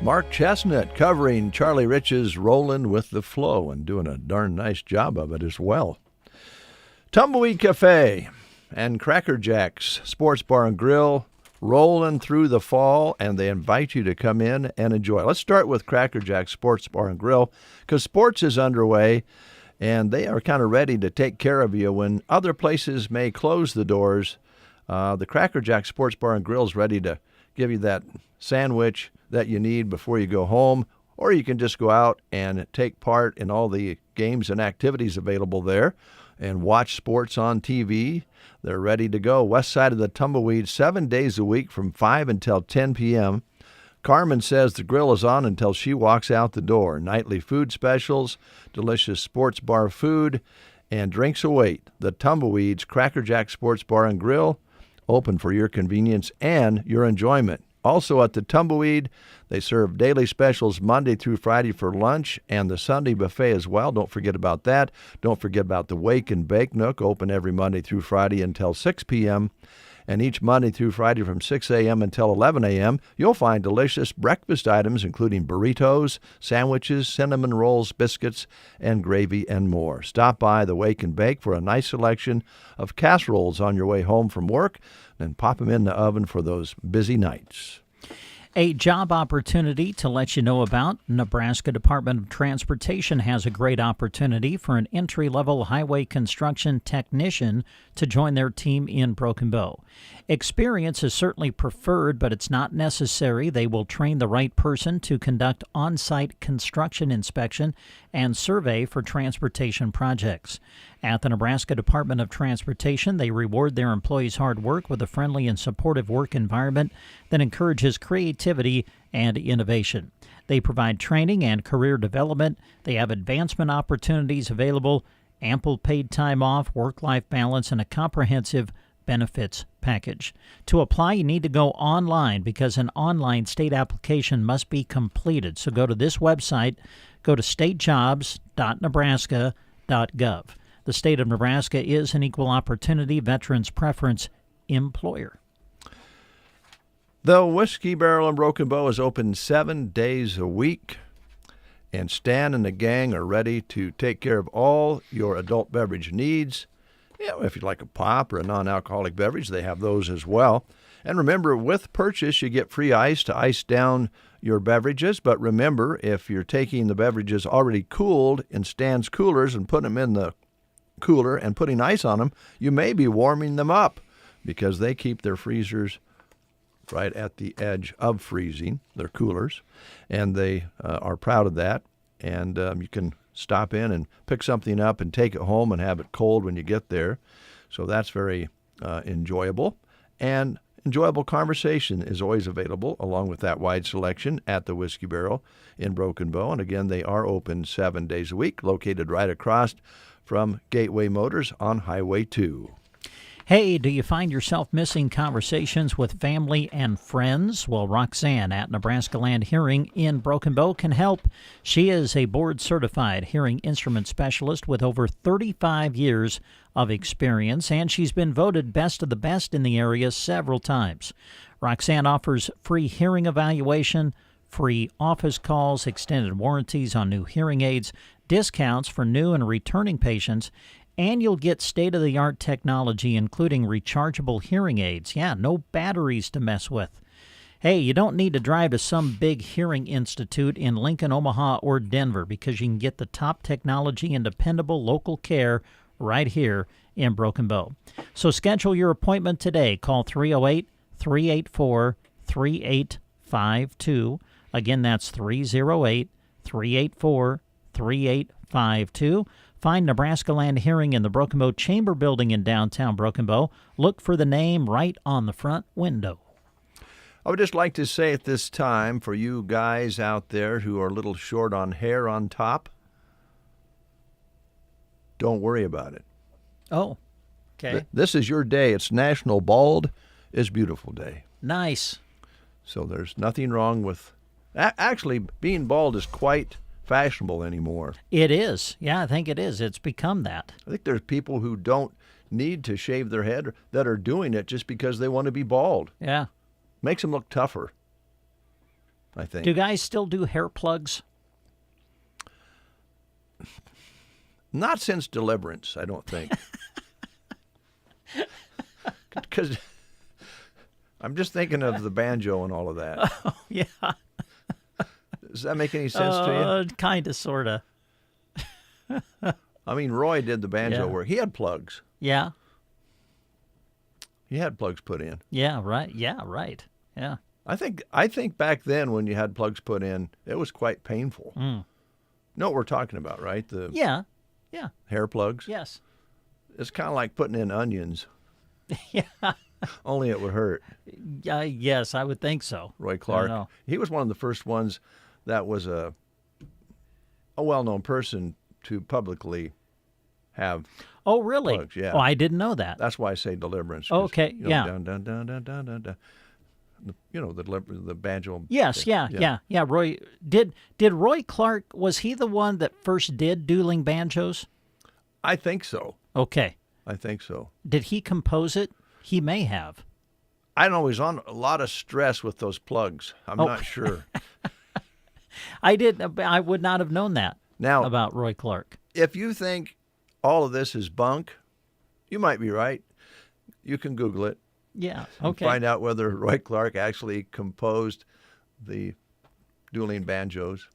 Mark Chestnut covering Charlie Rich's Rollin' with the Flow and doing a darn nice job of it as well. Tumbleweed Cafe and Cracker Jack's Sports Bar and Grill rolling through the fall, and they invite you to come in and enjoy. Let's start with Cracker Jack's Sports Bar and Grill because sports is underway, and they are kind of ready to take care of you when other places may close the doors. The Cracker Jack Sports Bar and Grill is ready to give you that sandwich that you need before you go home, or you can just go out and take part in all the games and activities available there and watch sports on TV. They're ready to go. West side of the Tumbleweed, 7 days a week from 5 until 10 p.m. Carmen says the grill is on until she walks out the door. Nightly food specials, delicious sports bar food, and drinks await. The Tumbleweed's Cracker Jack Sports Bar and Grill, open for your convenience and your enjoyment. Also at the Tumbleweed, they serve daily specials Monday through Friday for lunch and the Sunday buffet as well. Don't forget about that. Don't forget about the Wake and Bake Nook, open every Monday through Friday until 6 p.m. And each Monday through Friday from 6 a.m. until 11 a.m., you'll find delicious breakfast items including burritos, sandwiches, cinnamon rolls, biscuits, and gravy and more. Stop by the Wake and Bake for a nice selection of casseroles on your way home from work, and pop them in the oven for those busy nights.
A job opportunity to let you know about. Nebraska Department of Transportation has a great opportunity for an entry-level highway construction technician to join their team in Broken Bow. Experience is certainly preferred, but it's not necessary. They will train the right person to conduct on-site construction inspection and survey for transportation projects. At the Nebraska Department of Transportation, they reward their employees' hard work with a friendly and supportive work environment that encourages creativity and innovation. They provide training and career development. They have advancement opportunities available, ample paid time off, work-life balance, and a comprehensive benefits package. To apply, you need to go online because an online state application must be completed. So go to this website, go to statejobs.nebraska.gov. The state of Nebraska is an equal opportunity veterans preference employer.
The Whiskey Barrel in Broken Bow is open 7 days a week, and Stan and the gang are ready to take care of all your adult beverage needs. If you'd like a pop or a non-alcoholic beverage, they have those as well. And remember, with purchase, you get free ice to ice down your beverages. But remember, if you're taking the beverages already cooled in Stan's coolers and putting them in the cooler and putting ice on them, you may be warming them up because they keep their freezers right at the edge of freezing, their coolers, and they are proud of that. And you can stop in and pick something up and take it home and have it cold when you get there. So that's very enjoyable. And enjoyable conversation is always available along with that wide selection at the Whiskey Barrel in Broken Bow. And again, they are open 7 days a week, located right across from Gateway Motors on Highway 2.
Hey, do you find yourself missing conversations with family and friends? Well, Roxanne at Nebraska Land Hearing in Broken Bow can help. She is a board-certified hearing instrument specialist with over 35 years of experience, and she's been voted best of the best in the area several times. Roxanne offers free hearing evaluation, free office calls, extended warranties on new hearing aids, discounts for new and returning patients, and you'll get state-of-the-art technology, including rechargeable hearing aids. Yeah, no batteries to mess with. Hey, you don't need to drive to some big hearing institute in Lincoln, Omaha, or Denver because you can get the top technology and dependable local care right here in Broken Bow. So schedule your appointment today. Call 308-384-3852. Again, that's 308-384-3852. Find Nebraska Land Hearing in the Broken Bow Chamber Building in downtown Broken Bow. Look for the name right on the front window.
I would just like to say at this time, for you guys out there who are a little short on hair on top, don't worry about it.
Oh, okay.
This is your day. It's National Bald is Beautiful Day.
Nice.
So there's nothing wrong with... Actually, being bald is quite fashionable anymore.
It is. Yeah, I think it is. It's become that.
I think there's people who don't need to shave their head that are doing it just because they want to be bald.
Yeah.
Makes them look tougher. I think.
Do guys still do hair plugs?
Not since Deliverance, I don't think. Because I'm just thinking of the banjo and all of that.
Oh, yeah.
Does that make any sense to you?
Kind of, sort of.
I mean, Roy did the banjo
Yeah.
work. He had plugs.
Yeah.
He had plugs put in.
Yeah, right. Yeah, right. Yeah.
I think back then when you had plugs put in, it was quite painful.
Mm.
Know what we're talking about, right? The
Yeah. Yeah.
hair plugs.
Yes.
It's kind of like putting in onions.
Yeah.
Only it would hurt.
Yes, I would think so.
Roy Clark.
know.
He was one of the first ones that was a well-known person to publicly have.
Oh, really?
Plugs, yeah.
Oh, I didn't know that.
That's why I say Deliverance. 'Cause,
Okay,
you know,
yeah.
Dun, dun, dun, dun, dun, dun, dun. You know, the banjo.
Yes,
thing.
yeah. Roy did Roy Clark, was he the one that first did dueling banjos?
I think so.
Okay.
I think so.
Did he compose it? He may have.
I don't know. He's on a lot of stress with those plugs. I'm not sure.
I would not have known that
Now,
about Roy Clark.
if you think all of this is bunk, you might be right. You can Google it.
Yeah,
and
okay.
find out whether Roy Clark actually composed the dueling banjos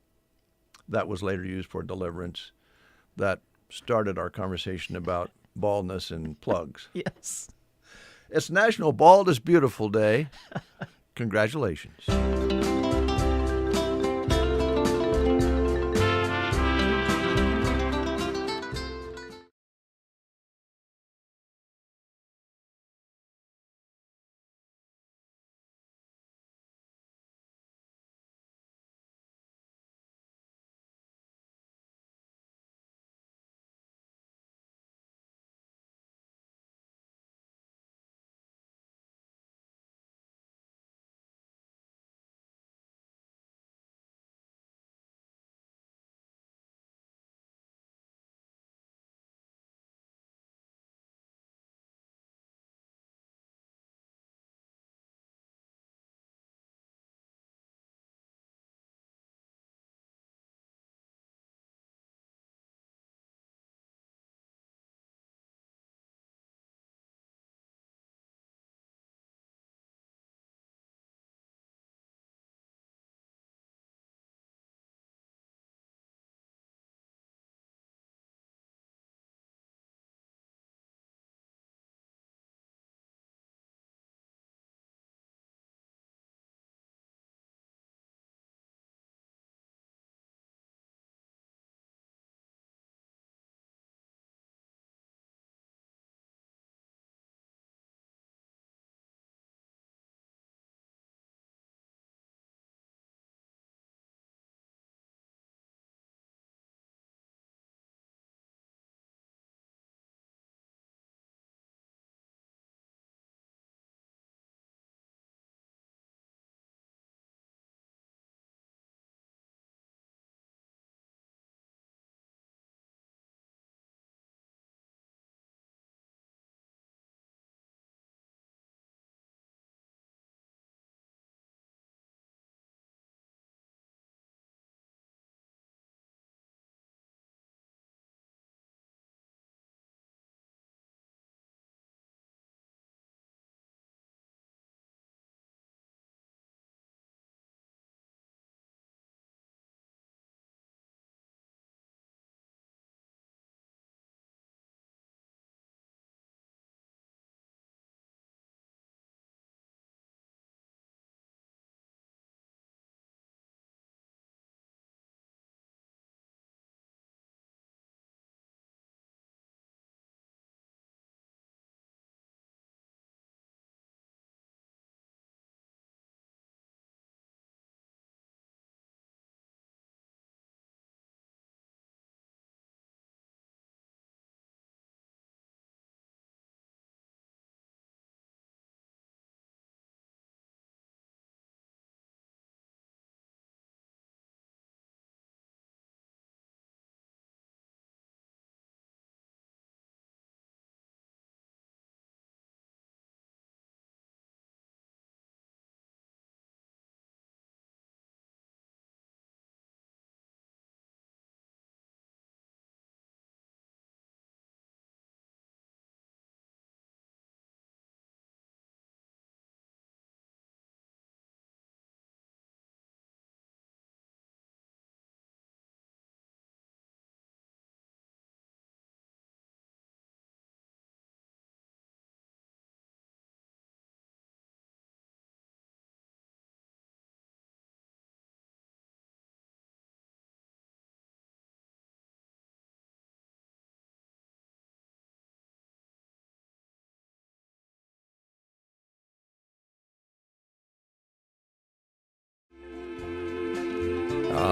that was later used for Deliverance that started our conversation about baldness and plugs.
Yes.
It's National Bald is Beautiful Day. Congratulations.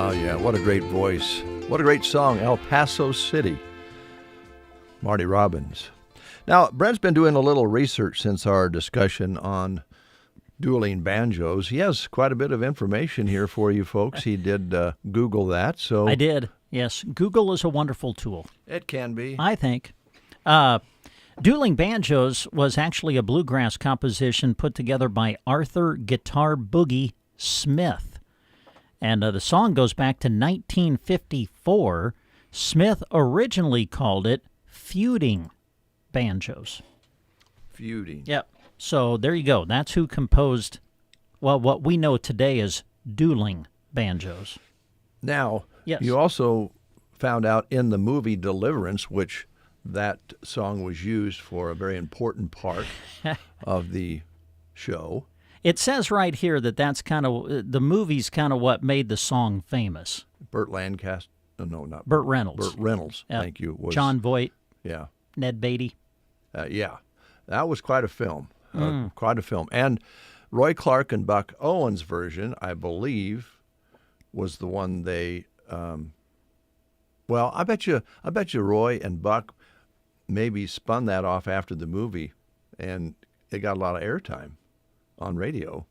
Oh, yeah. What a great voice. What a great song, El Paso City. Marty Robbins. Now, Brent's been doing a little research since our discussion on dueling banjos. He has quite a bit of information here for you folks. He did Google that. So
I did, yes. Google is a wonderful tool.
It can be.
I think. Dueling Banjos was actually a bluegrass composition put together by Arthur Guitar Boogie Smith. And the song goes back to 1954. Smith originally called it Feuding Banjos.
Feuding.
Yep. So there you go. That's who composed, well, what we know today as dueling banjos.
Now,
yes.
You also found out in the movie Deliverance, which that song was used for a very important part of the show.
It says right here that that's kind of, the movie's kind of what made the song famous.
Burt Lancaster. No, not
Burt Reynolds.
Burt Reynolds, thank you. Was,
John Voight.
Yeah.
Ned Beatty.
Yeah. That was quite a film. Quite a film. And Roy Clark and Buck Owens' version, I believe, was the one they. Well, I bet you Roy and Buck maybe spun that off after the movie, and it got a lot of airtime on radio,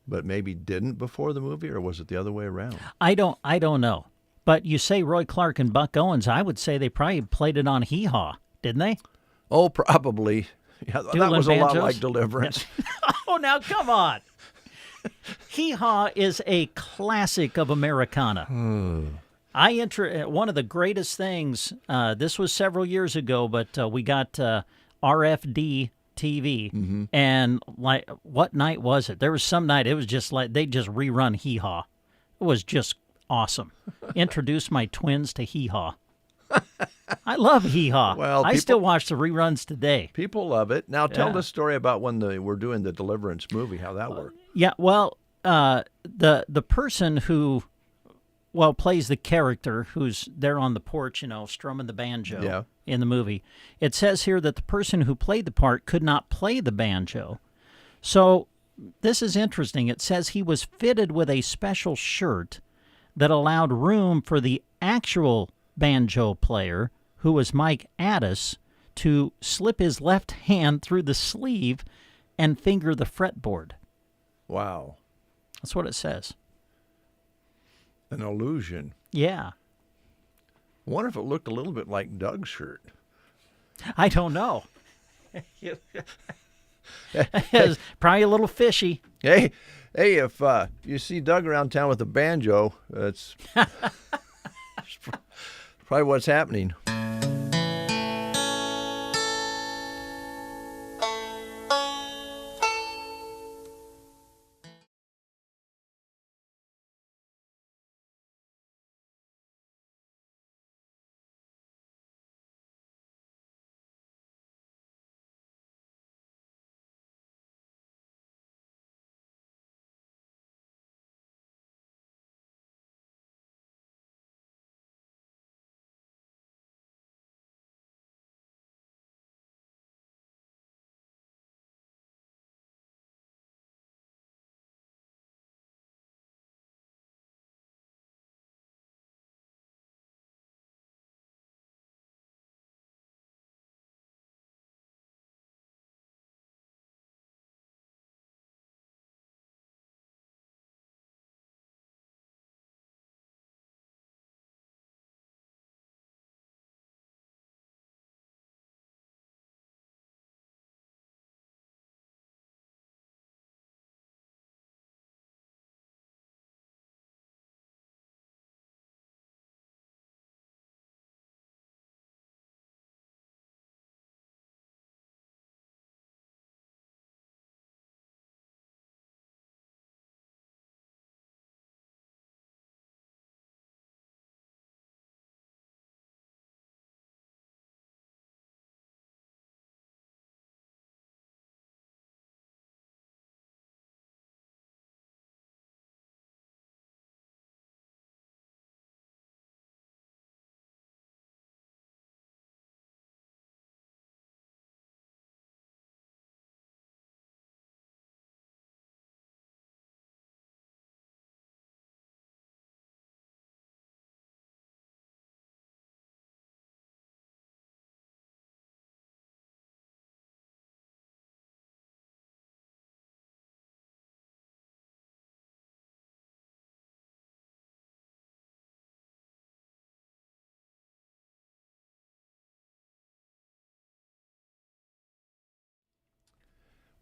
but maybe didn't before the movie, or was it the other way around?
I don't know. But you say Roy Clark and Buck Owens, I would say they probably played it on Hee Haw, didn't they?
Oh, probably. Yeah, that was a lot like Deliverance.
Oh, now come on. Hee Haw is a classic of Americana. One of the greatest things, this was several years ago, but we got RFD TV, and like, what night was it? There was some night, it was just like, they just rerun Hee Haw. It was just awesome. Introduced my twins to Hee Haw. I love Hee Haw.
Well,
I still watch the reruns today.
People love it. Now tell the story about when they were doing the Deliverance movie, how that worked.
Yeah, well, the person who, plays the character who's there on the porch, strumming the banjo in the movie, it says here that the person who played the part could not play the banjo. So this is interesting. It says he was fitted with a special shirt that allowed room for the actual banjo player, who was Mike Addis, to slip his left hand through the sleeve and finger the fretboard.
Wow.
That's what it says.
An illusion.
Yeah.
I wonder if it looked a little bit like Doug's shirt.
I don't know. It's probably a little fishy.
Hey, if you see Doug around town with a banjo, it's probably what's happening.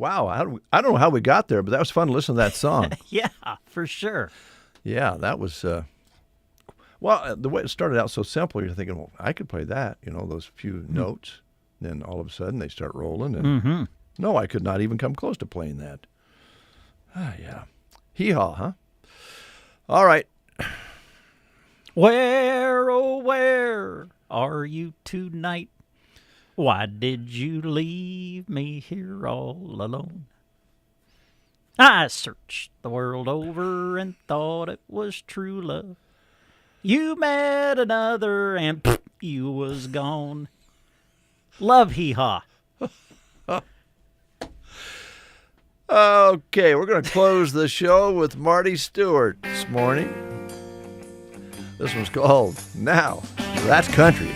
Wow, I don't know how we got there, but that was fun to listen to that song.
Yeah, for sure.
Yeah, that was, well, the way it started out so simple, you're thinking, well, I could play that, those few notes. Then all of a sudden they start rolling. And no, I could not even come close to playing that. Yeah. Hee-haw, huh? All right.
Where, oh, where are you tonight? Why did you leave me here all alone? I searched the world over and thought it was true love. You met another and you was gone. Love hee-haw.
Okay, we're going to close the show with Marty Stewart this morning. This one's called Now That's Country.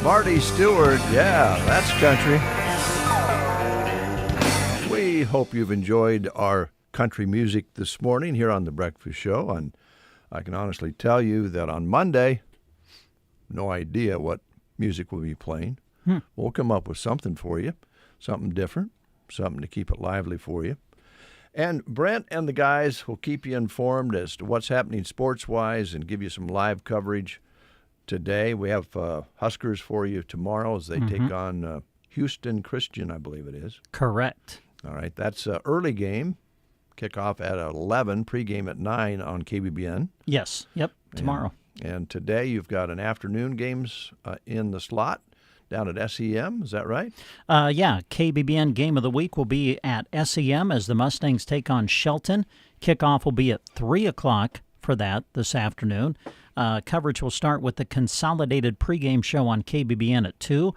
Marty Stewart, yeah, that's country. We hope you've enjoyed our country music this morning here on The Breakfast Show. And I can honestly tell you that on Monday, no idea what music we'll be playing. We'll come up with something for you, something different, something to keep it lively for you. And Brent and the guys will keep you informed as to what's happening sports-wise and give you some live coverage today. We have Huskers for you tomorrow as they take on Houston Christian, I believe it is.
Correct.
All right, that's an early game. Kickoff at 11, pregame at 9 on KBBN.
Yes, yep, tomorrow.
And today you've got an afternoon games in the slot down at SEM, is that right?
Yeah, KBBN Game of the Week will be at SEM as the Mustangs take on Shelton. Kickoff will be at 3 o'clock for that this afternoon. Coverage will start with the consolidated pregame show on KBBN at 2.